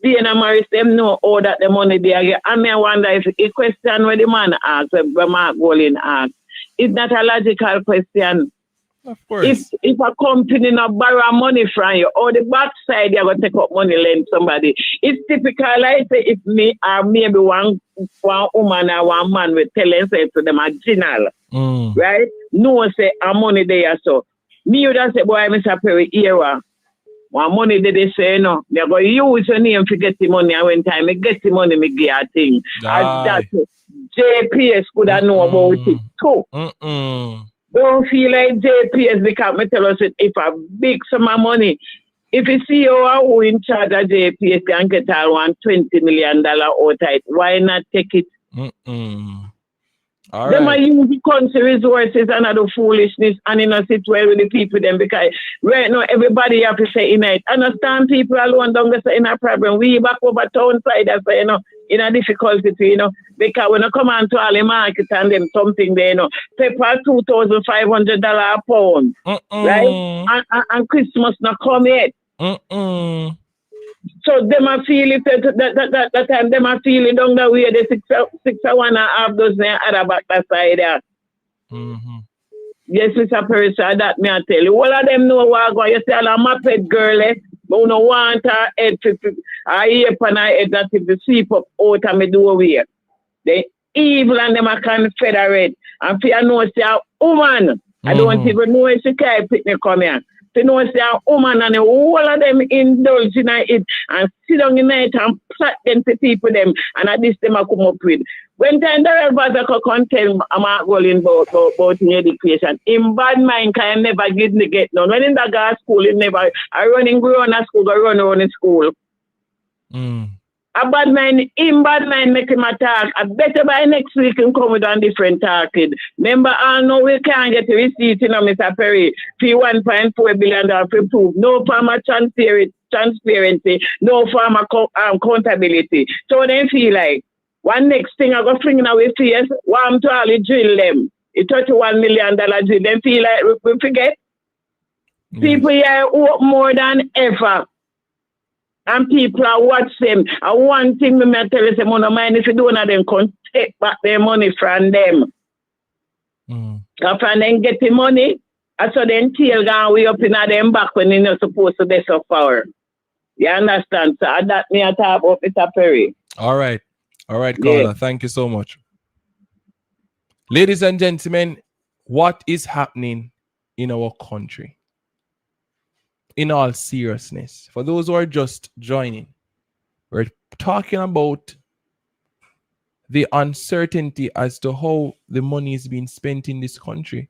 Dean and Morris, them know all that the money they get. I mean, I wonder if a question where the man asks, where Mark Golin asks, it's not a logical question. Of course. If a company not borrow money from you, or the backside you're going to take up money lend somebody, it's typical. I say if me or maybe one woman or one man will tell and say to them a general, right? No say a money there so. Me would say, boy, Mr. Perry, era. One money they say, no, they're going to use your name to get the money. And when time I get the money, me get a thing. And that JPS could have know about it too. Don't feel like JPS because me tell us if a big sum of money, if you see who in charge of JPS can get $120 million out of it, why not take it? All them right. are use the country resources and other foolishness and in a sit well with the people them because right now everybody have to say in it. Understand people alone don't say in a problem. We back over town side as in a difficulty because when I come on to all the market and them something there, pepper $2,500 a pound. Right? And Christmas not come yet. So them are feeling that time them are feeling down the way the 6.5 dozen other back that side there. Yes, Mr. Perry, that me I tell you. All of them know what I go. You say I'm a pet girl, but no want her head to ear upon her head that if the sweep up out of me do away. They evil and them are confederate. And if you know say a woman, I don't even know if she can pick me come here. You know, say a woman and all of them indulge in it and sit down in it and plot them to people them and at this them I come up with. When time the advisor can tell I'm not going about in education. In bad mind can never give me get none. When in the girl school, it never I run in grown school, I run around in school. A bad mind, in bad mind make him attack. I better by next week and come with a different target. Remember, I know we can't get a receipt, Mr. Perry. Fee $1.4 billion for proof. No farmer transparency, no farmer accountability. So they feel like one next thing I go fling away face, want to all drill them. A $31 million drill. They feel like we forget. People here work more than ever. And people are watching. And one thing me tell you, say, no mind if you don't have them, can take back their money from them. If then get the money, and so then tail gone way up in them back when you're not supposed to be so far. You understand? So that me I talk about Mr. Perry. All right, caller. Yeah. Thank you so much. Ladies and gentlemen, what is happening in our country? In all seriousness, for those who are just joining, we're talking about the uncertainty as to how the money is being spent in this country.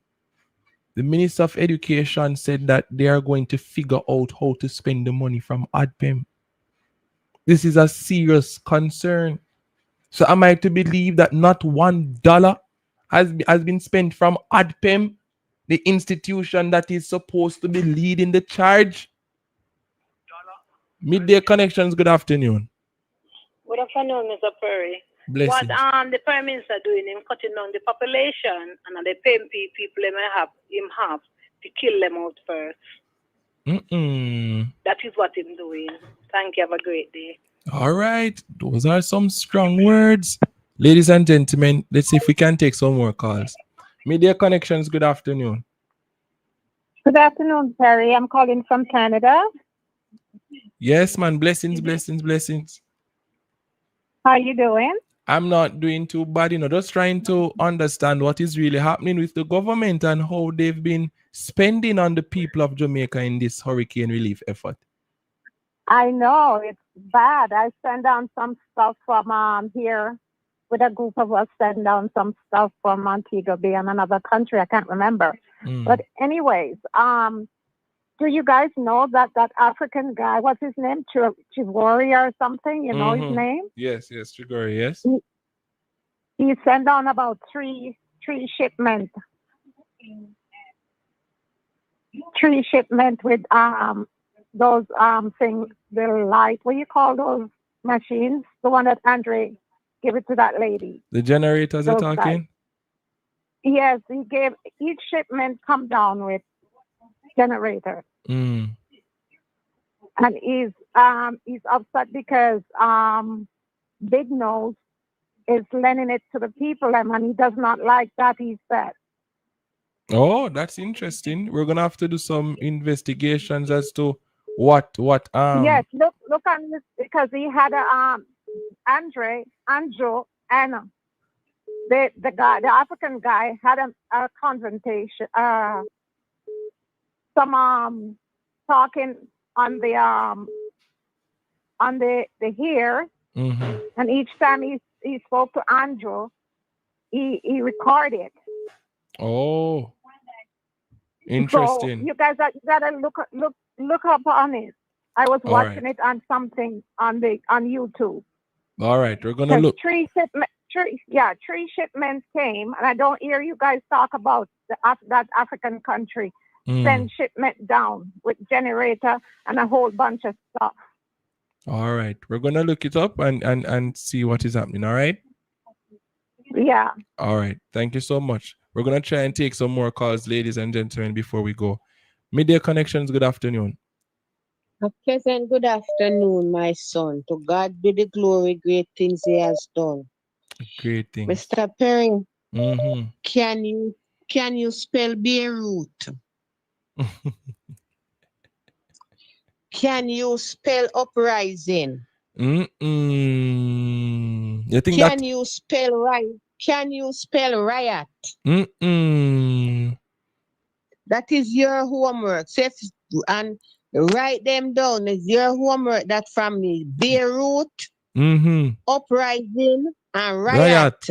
The Minister of Education said that they are going to figure out how to spend the money from ADPEM. This is a serious concern. So am I to believe that not $1 has been spent from ADPEM, the institution that is supposed to be leading the charge? Midday Connections, good afternoon. Good afternoon, Mr. Perry. Blessings. What the Prime Minister doing in cutting down the population and the paying people him have to kill them out first. That is what he's doing. Thank you. Have a great day. All right. Those are some strong words. Ladies and gentlemen, let's see if we can take some more calls. Midday Connections, good afternoon. Good afternoon, Terry. I'm calling from Canada. Yes, man. Blessings, blessings, blessings. How you doing? I'm not doing too bad, just trying to understand what is really happening with the government and how they've been spending on the people of Jamaica in this hurricane relief effort. I know it's bad. I sent down some stuff from here with a group of us, sent down some stuff from Montego Bay and another country. I can't remember. But anyways, do you guys know that African guy, what's his name? Chivori or something? You know his name? Yes, Chigori, yes. He sent down about three shipments. 3 shipments with those things, the light, what do you call those machines? The one that Andre gave it to that lady. The generators are Those talking? guys. Yes, he gave each shipment come down with generator. And he's upset because Big Nose is lending it to the people and he does not like that, he said. Oh, that's interesting. We're gonna have to do some investigations as to what Yes, look on this, because he had a Andrew, and the guy, the African guy, had a confrontation, some talking on the here, and each time he spoke to Andrew, he recorded. Oh, interesting. So you guys gotta look up on it. I was watching it on something on YouTube. All right, we're gonna look. 3 shipments came, and I don't hear you guys talk about that African country. Send shipment down with generator and a whole bunch of stuff. All right, we're gonna look it up and see what is happening. All right. Yeah. All right. Thank you so much. We're gonna try and take some more calls, ladies and gentlemen, before we go. Midday Connections. Good afternoon. A pleasant good afternoon, my son. To God be the glory, great things He has done. Great things. Mr. Perry, can you spell Beirut? Can you spell uprising? You think Can you spell right? Can you spell riot? That is your homework. And write them down. It's your homework. That from me. Beirut, uprising, and riot.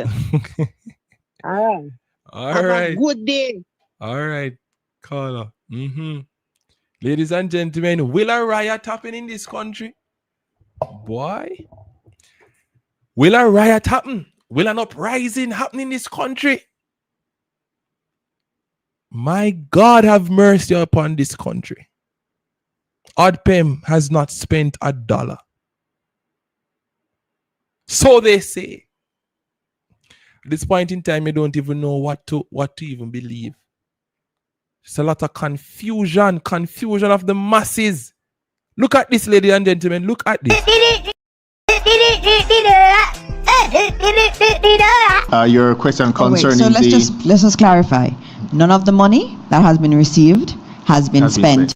All right. All right. A good day. All right, caller. Ladies and gentlemen, will a riot happen in this country? Boy, will a riot happen? Will an uprising happen in this country? My God, have mercy upon this country. ODPEM has not spent $1. So they say. At this point in time, you don't even know what to even believe. It's a lot of confusion of the masses. Look at this, ladies and gentlemen. Look at this. Your question concerning so let's just clarify. None of the money that has been received has been spent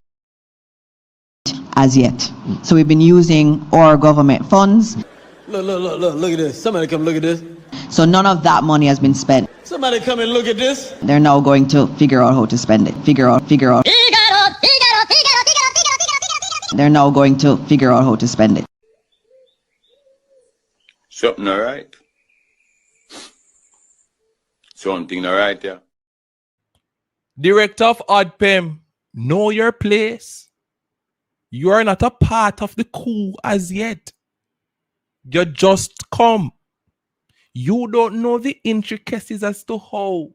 as yet. So we've been using our government funds. Look at this. Somebody come look at this. So none of that money has been spent. Somebody come and look at this. They're now going to figure out how to spend it. Figure out. They're now going to figure out how to spend it. Something all right. Something all right, yeah. Director of ODPEM, know your place. You are not a part of the coup as yet. You just come. You don't know the intricacies as to how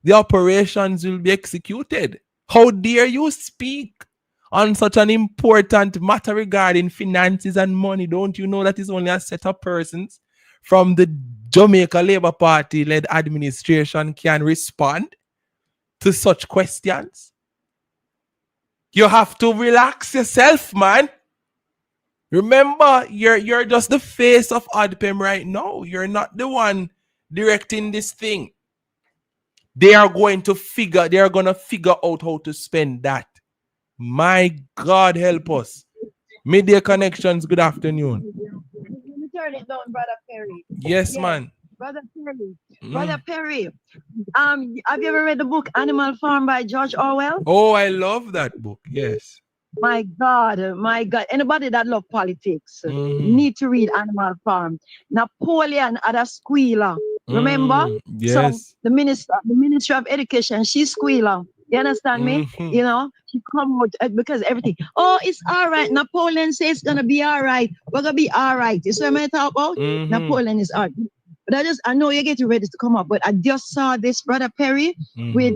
the operations will be executed. How dare you speak on such an important matter regarding finances and money? Don't you know that is only a set of persons from the Jamaica Labour Party-led administration can respond to such questions? You have to relax yourself, man. Remember, you're just the face of ODPEM right now. You're not the one directing this thing. they are going to figure out how to spend that. My God help us. Midday Connections, good afternoon. Let me turn it down, Brother Perry. Yes, man. Brother Perry. Brother Perry. Have you ever read the book Animal Farm by George Orwell? Oh, I love that book. Yes. My God. Anybody that love politics need to read Animal Farm. Napoleon had a squealer. Remember? Yes. So the Ministry of Education, she's squealer. You understand me? You know, she come out because everything. Oh, it's all right. Napoleon says it's gonna be all right. We're gonna be all right. This is what I talk about. Napoleon is all right. But I know you're getting ready to come up, but I just saw this Brother Perry with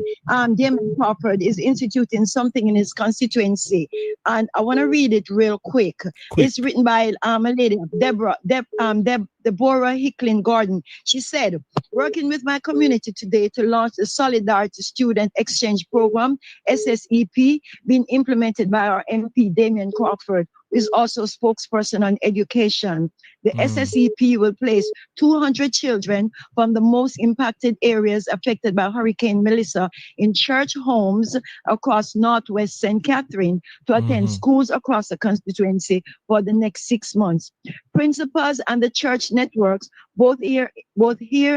Damon Crawford is instituting something in his constituency. And I want to read it real quick. It's written by a lady, Deborah Hicklin Gordon. She said, working with my community today to launch the Solidarity Student Exchange Program, SSEP, being implemented by our MP, Damien Crawford, who is also spokesperson on education. The SSEP will place 200 children from the most impacted areas affected by Hurricane Melissa in church homes across Northwest St. Catherine to attend schools across the constituency for the next 6 months. Principals and the church networks, both here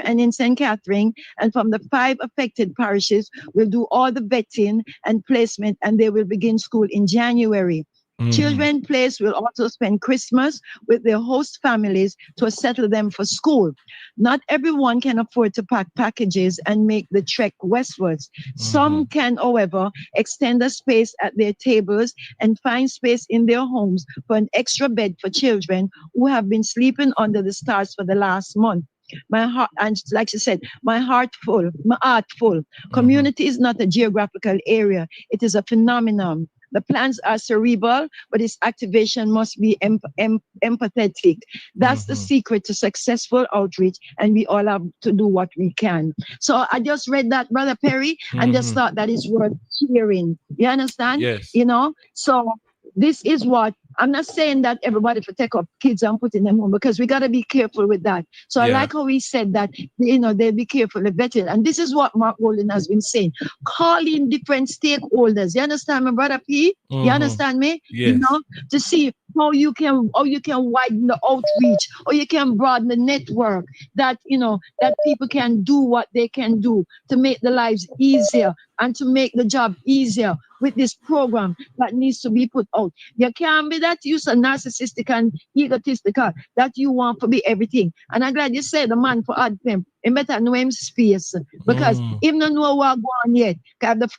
and in St. Catherine, and from the 5 affected parishes, will do all the vetting and placement, and they will begin school in January. Children placed will also spend Christmas with their host families to settle them for school. Not everyone can afford to pack packages and make the trek westwards. Some can, however, extend the space at their tables and find space in their homes for an extra bed for children who have been sleeping under the stars for the last month. My heart, and like she said, my heart full. Community is not a geographical area. It is a phenomenon. The plans are cerebral, but its activation must be empathetic. That's the secret to successful outreach, and we all have to do what we can. So I just read that, Brother Perry, and just thought that is worth sharing. You understand? Yes. You know? So this is what, I'm not saying that everybody should take up kids and put in them home, because we got to be careful with that. So I like how he said that, you know, they'll be careful of vetting. And this is what Mark Rowland has been saying. Call in different stakeholders. You understand me, Brother P? You understand me? Yes. You know, to see how you can widen the outreach, or you can broaden the network, that, you know, that people can do what they can do to make the lives easier and to make the job easier with this program that needs to be put out. You can't be that you so narcissistic and egotistical that you want to be everything. And I'm glad you said the man for odd pimp. He better know him space, because him don't know what going yet.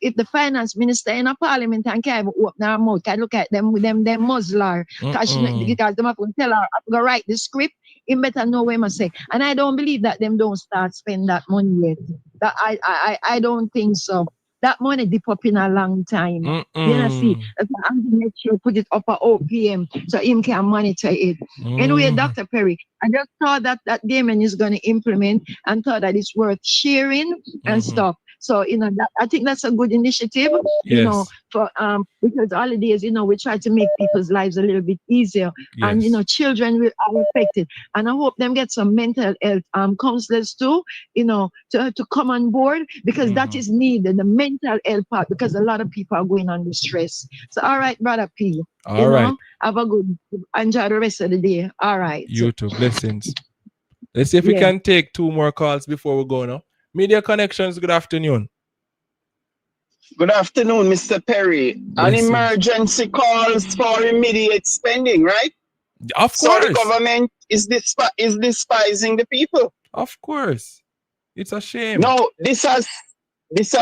If the finance minister in a parliament and can't even open her mouth, can look at them with them muzzler, because them have to tell her I'm gonna write the script. He better know what I say. And I don't believe that them don't start spend that money yet. That I don't think so. That money dip up in a long time. You know, see, I'm gonna make sure put it up at OPM so him can monitor it. Anyway, Dr. Perry, I just thought that Damon is gonna implement, and thought that it's worth sharing and stuff. So, you know, I think that's a good initiative, you know, for because holidays, you know, we try to make people's lives a little bit easier. And, you know, children are affected. And I hope them get some mental health counselors too, you know, to come on board, because that is needed, the mental health part, because a lot of people are going under stress. So, all right, Brother P. All right. Know, have a good, enjoy the rest of the day. All right. You too. Blessings. Let's see if we can take 2 more calls before we go now. Media Connections, good afternoon. Good afternoon, Mr. Perry. Blessings. An emergency calls for immediate spending, right? Of course. So the government is despising the people. Of course. It's a shame. No, this has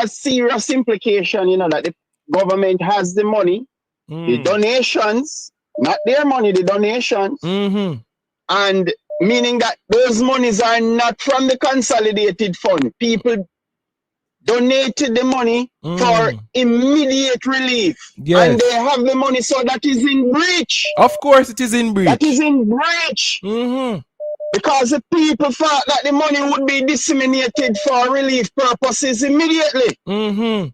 serious implication, you know, that the government has the money, the donations, not their money, the donations, and meaning that those monies are not from the consolidated fund. People donated the money for immediate relief. And they have the money, so that is in breach. Of course it is in breach. That is in breach. Because the people thought that the money would be disseminated for relief purposes immediately. And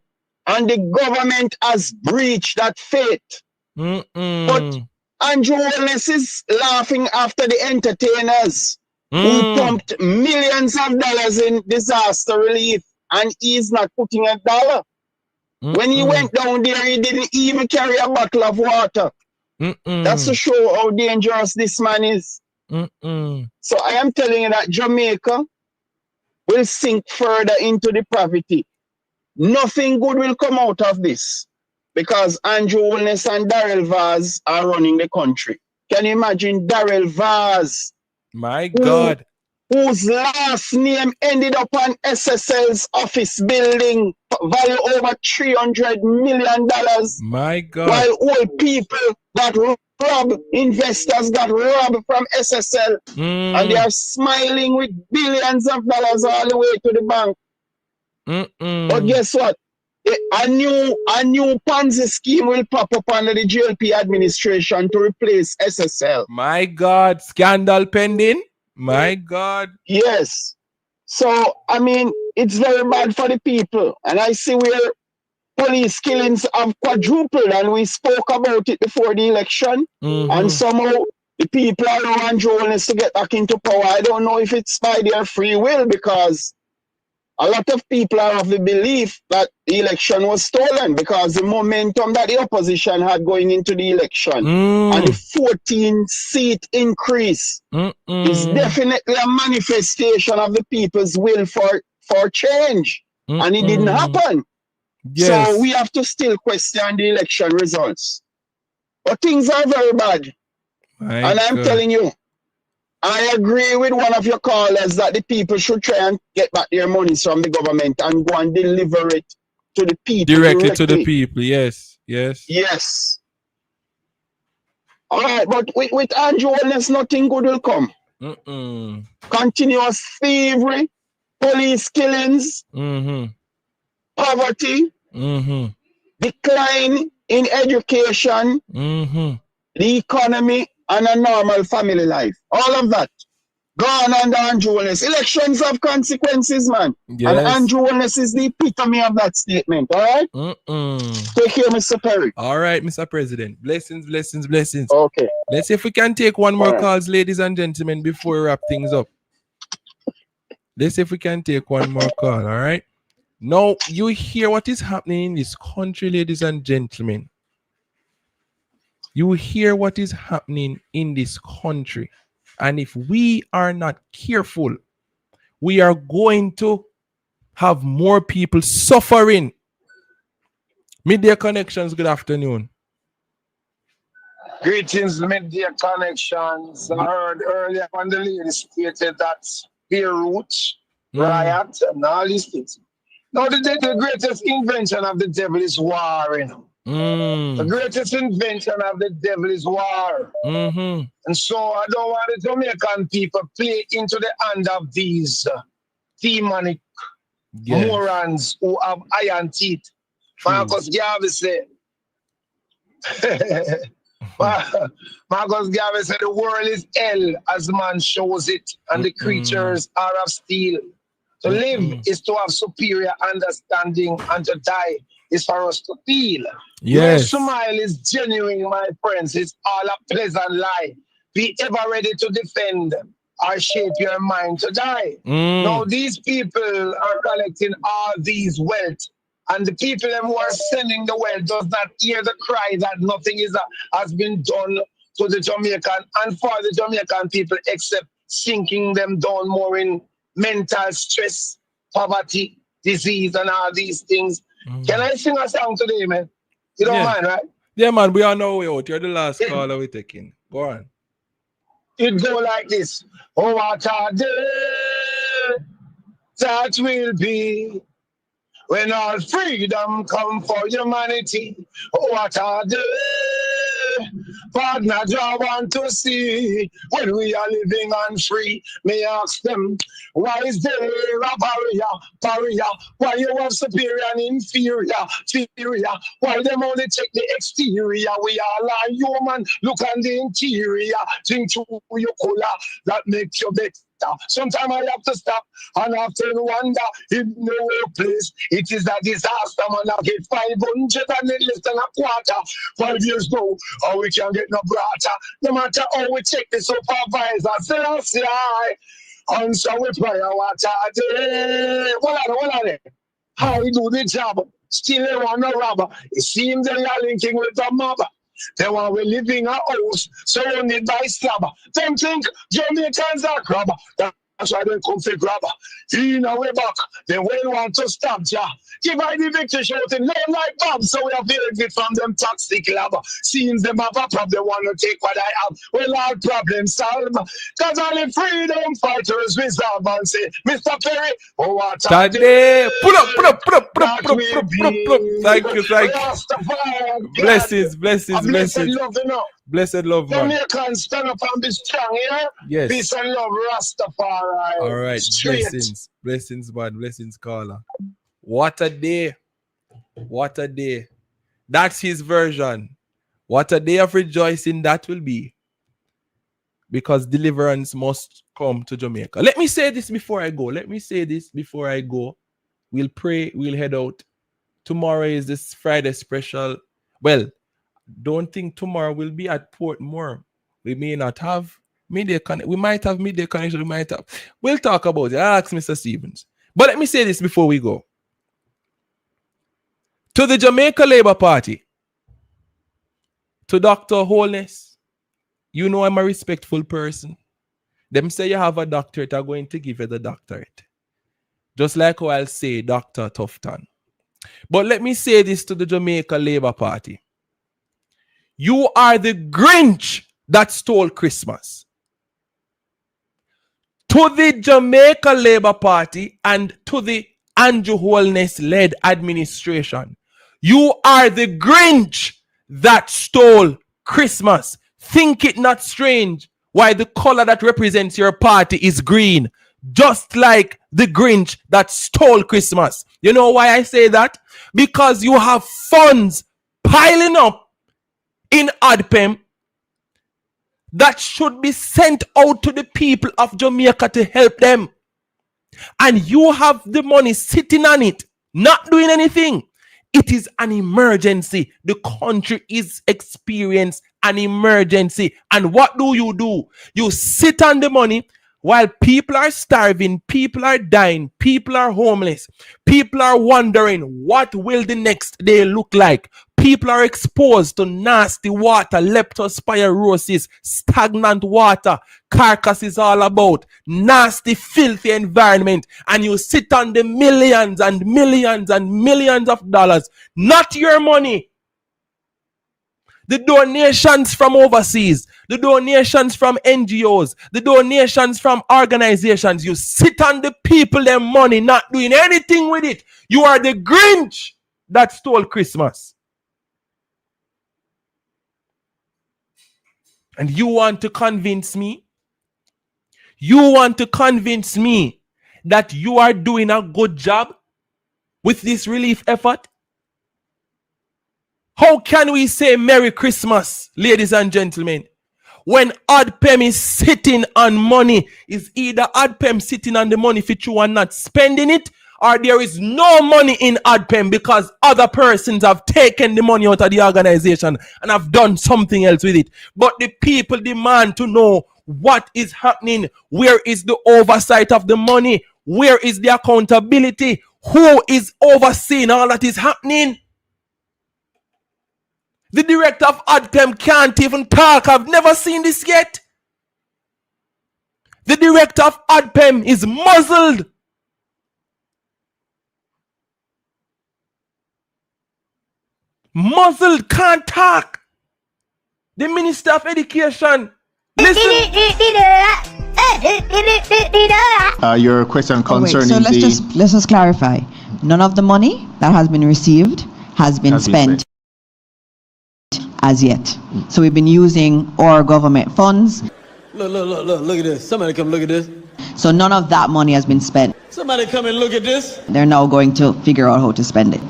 the government has breached that faith. But Andrew Wellness is laughing after the entertainers who pumped millions of dollars in disaster relief and he's not putting a dollar. When he went down there, he didn't even carry a bottle of water. That's to show how dangerous this man is. So I am telling you that Jamaica will sink further into depravity. Nothing good will come out of this because Andrew Holness and Darrell Vaz are running the country. Can you imagine Darrell Vaz? My God. Whose last name ended up on SSL's office building, value over $300 million. My God. While old people got robbed, investors got robbed from SSL, and they are smiling with billions of dollars all the way to the bank. But guess what? A new Ponzi scheme will pop up under the GLP administration to replace SSL. My God, scandal pending. My God. Yes. So, I mean, it's very bad for the people. And I see where police killings have quadrupled, and we spoke about it before the election. And somehow the people are around Jones to get back into power. I don't know if it's by their free will, because a lot of people are of the belief that the election was stolen because the momentum that the opposition had going into the election and the 14-seat increase is definitely a manifestation of the people's will for change. And it didn't happen. Yes. So we have to still question the election results. But things are very bad. And I'm telling you, I agree with one of your callers that the people should try and get back their monies from the government and go and deliver it to the people directly to the people. Yes, yes. Yes. All right, but with Andrew Holness, nothing good will come. Continuous thievery, police killings, poverty, decline in education, the economy, and a normal family life. All of that gone under Andrew Holness. Elections have consequences, man. Yes. And Andrew Holness is the epitome of that statement. All right? Take care, Mr. Perry. All right, Mr. President. Blessings, blessings, blessings. Okay. Let's see if we can take one more calls, ladies and gentlemen, before we wrap things up. Let's see if we can take one more call. All right? Now, you hear what is happening in this country, ladies and gentlemen. You hear what is happening in this country. And if we are not careful, we are going to have more people suffering. Midday Connections, good afternoon. Greetings, Midday Connections. I heard earlier when the lady stated that Beirut, riot, and all these things. Now, the greatest invention of the devil is war, you know. The greatest invention of the devil is war. And so I don't want the Jamaican people play into the hand of these demonic morons who have iron teeth. Marcus Garvey said, Marcus Garvey said, the world is hell as man shows it, and the creatures are of steel. To live is to have superior understanding, and to die is for us to feel. Yes. Your smile is genuine, my friends. It's all a pleasant lie. Be ever ready to defend or shape your mind to die. Now, these people are collecting all these wealth, and the people who are sending the wealth does not hear the cry that nothing has been done to the Jamaican and for the Jamaican people, except sinking them down more in mental stress, poverty, disease, and all these things. Can I sing a song today, man? You don't mind, right? Yeah, man, we are on our way out. You're the last caller we're taking. Go on. It go like this. Oh, what a day that will be when all freedom come for humanity. Oh, what a day, partner, I want to see when we are living and free. May I ask them, why is there a barrier? Why you have superior and inferior? Why them only check the exterior? We all are human. Look on the interior. Think to your color that makes you better. Sometimes I have to stop and often wonder in no place. It is a disaster, man. I get 500 and then less than a quarter. 5 years now, how we can get no brighter. No matter how we check the supervisor, say, Answer with fire water. What are they? How he do the job? Still they want no robber. It seems they are linking with the mob. They want we live in a house surrounded by slab. Them think Jamaicans are crab. That's why they come for grab. In our way back, they will want to stop ya. Give I the victory shouting, lay like Bob. So we have it from them toxic lab. Seems them have a problem, they want to take what I have. Well, our problem solved. Cause only freedom fighters resolve and say, Mr. Perry, oh what a day. Pull up. Thank you. Blessings. Blessed love, you know. Blessed love, man. Jamaicans stand up and be strong, yeah? Yes. Peace and love, Rastafari. All right, Straight. blessings, man. Blessings, caller. What a day. That's his version. What a day of rejoicing that will be. Because deliverance must come to Jamaica. Let me say this before I go. We'll pray, we'll head out. Tomorrow is this Friday special. Well, don't think tomorrow we'll be at Portmore. We may not have midday connection. We might have midday connection. We'll talk about it. I'll ask Mr. Stevens. But let me say this before we go. To the Jamaica Labour Party, to Dr. Holness, you know I'm a respectful person. Them say you have a doctorate, I'm going to give you the doctorate. Just like how I'll say Dr. Tufton. But let me say this to the Jamaica Labour Party. You are the Grinch that stole Christmas. To the Jamaica Labour Party and to the Andrew Holness-led administration, you are the Grinch that stole Christmas. Think it not strange why the color that represents your party is green, just like the Grinch that stole Christmas. You know why I say that? Because you have funds piling up in ADPEM that should be sent out to the people of Jamaica to help them. And you have the money sitting on it, not doing anything. It is an emergency. The country is experiencing an emergency. And what do? You sit on the money while people are starving, people are dying, people are homeless, people are wondering what will the next day look like. People are exposed to nasty water, leptospirosis, stagnant water, carcasses all about, nasty, filthy environment, and you sit on the millions and millions and millions of dollars, not your money. The donations from overseas, the donations from NGOs, the donations from organizations, you sit on the people, their money, not doing anything with it. You are the Grinch that stole Christmas. And you want to convince me? You want to convince me that you are doing a good job with this relief effort? How can we say Merry Christmas, ladies and gentlemen, when ADPEM is sitting on money? Is either ADPEM sitting on the money for you and not spending it, or there is no money in ADPEM because other persons have taken the money out of the organization and have done something else with it. But the people demand to know what is happening. Where is the oversight of the money? Where is the accountability? Who is overseeing all that is happening? The director of ADPEM can't even talk. I've never seen this yet. The director of ADPEM is muzzled. Muzzled, can't talk. The Minister of Education, listen. Your question concerning so let's just clarify. None of the money that has been received has been spent as yet. So we've been using our government funds. Look at this. Somebody come look at this. So none of that money has been spent. Somebody come and look at this. They're now going to figure out how to spend it.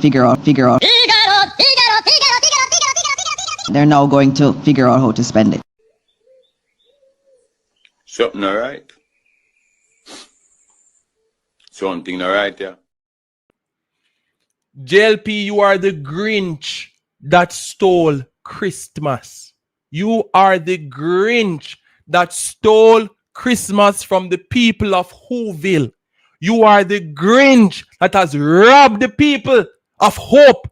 They're now going to figure out how to spend it. Something all right. Something all right, yeah. JLP, you are the Grinch that stole Christmas. You are the Grinch that stole Christmas from the people of Whoville. You are the Grinch that has robbed the people of hope.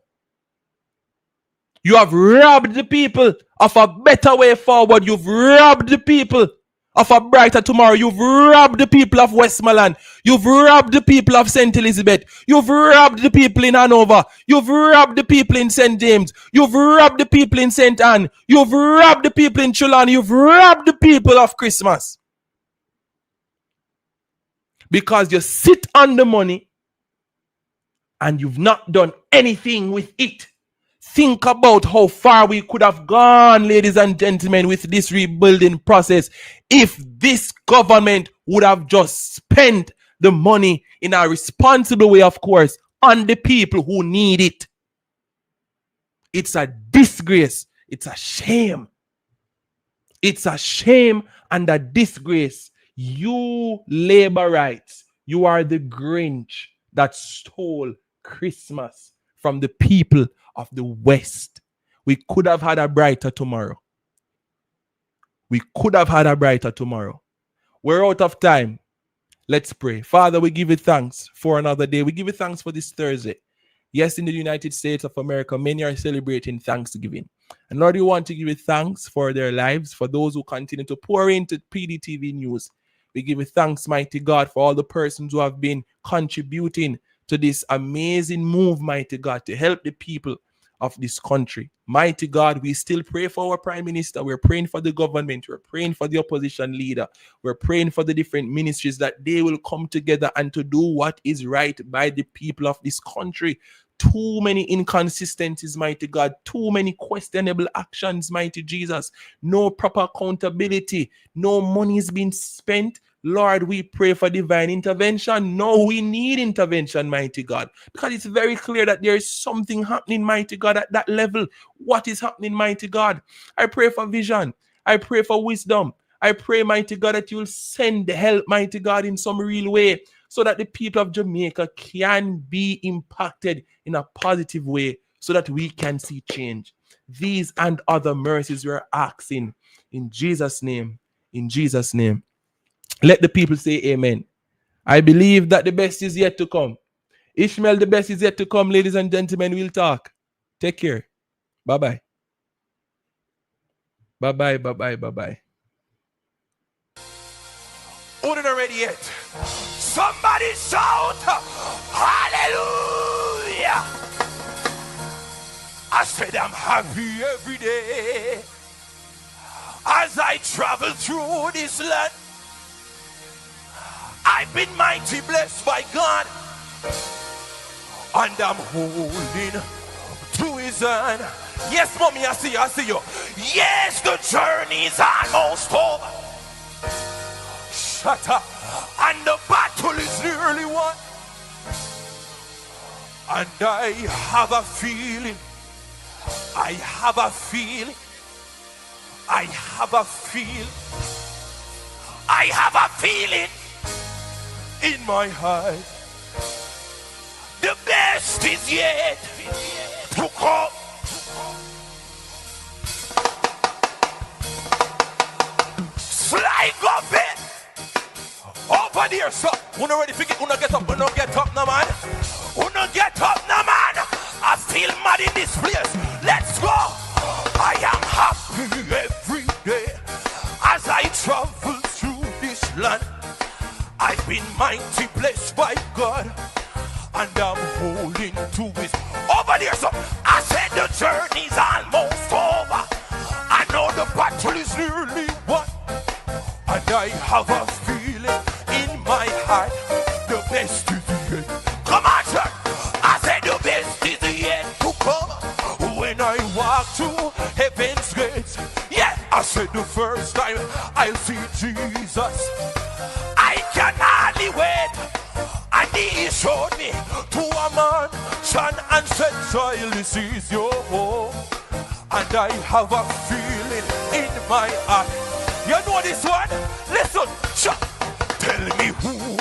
You have robbed the people of a better way forward. You've robbed the people of a brighter tomorrow. You've robbed the people of Westmoreland. You've robbed the people of St. Elizabeth. You've robbed the people in Hanover. You've robbed the people in St. James. You've robbed the people in St. Anne. You've robbed the people in Trelawney. You've robbed the people of Christmas. Because you sit on the money and you've not done anything with it. Think about how far we could have gone, ladies and gentlemen, with this rebuilding process if this government would have just spent the money in a responsible way, of course, on the people who need it. It's a disgrace. It's a shame. It's a shame and a disgrace. You Laborites, you are the Grinch that stole Christmas from the people of the West. We could have had a brighter tomorrow. We could have had a brighter tomorrow. We're out of time. Let's pray. Father, we give you thanks for another day. We give you thanks for this Thursday. Yes, in the United States of America, many are celebrating Thanksgiving. And Lord, we want to give you thanks for their lives, for those who continue to pour into PDTV News. We give you thanks, mighty God, for all the persons who have been contributing to this amazing move, mighty God, to help the people of this country. Mighty God, we still pray for our Prime Minister. We're praying for the government. We're praying for the opposition leader. We're praying for the different ministries that they will come together and to do what is right by the people of this country. Too many inconsistencies, mighty God. Too many questionable actions, mighty Jesus. No proper accountability. No money is being spent. Lord, we pray for divine intervention. No, we need intervention, mighty God. Because it's very clear that there is something happening, mighty God, at that level. What is happening, mighty God? I pray for vision. I pray for wisdom. I pray, mighty God, that you will send the help, mighty God, in some real way, so that the people of Jamaica can be impacted in a positive way, so that we can see change. These and other mercies we're asking in Jesus' name. In Jesus' name. Let the people say amen. I believe that the best is yet to come. Ishmael, the best is yet to come, ladies and gentlemen. We'll talk. Take care. Bye-bye. Bye-bye, bye-bye, bye-bye. Wasn't ready yet. Somebody shout hallelujah. I said I'm happy every day as I travel through this land. I've been mighty blessed by God, and I'm holding to his hand. Yes, mommy, I see you. Yes, the journey is almost over. Shut up. And the battle is nearly won. And I have a feeling. I have a feeling. I have a feeling. I have a feeling in my heart. The best is yet to come. Fly go bit over there, so wanna ready to get get up, get up now, man. Get up now, man. I feel mad in this place. Let's go. I am happy every day as I travel through this land. I've been mighty blessed by God, and I'm holding to his. Over there, so I said the journey's almost over. I know the battle is nearly won, and I have a feeling in my heart the best is yet. Come on, sir. I said the best is yet to come. When I walk through heaven's gates, yeah, I said the first time I'll see Jesus. I can hardly wait. And he showed me to a mansion and said, child, this is your home. And I have a feeling in my heart. You know this one? Listen, tell me who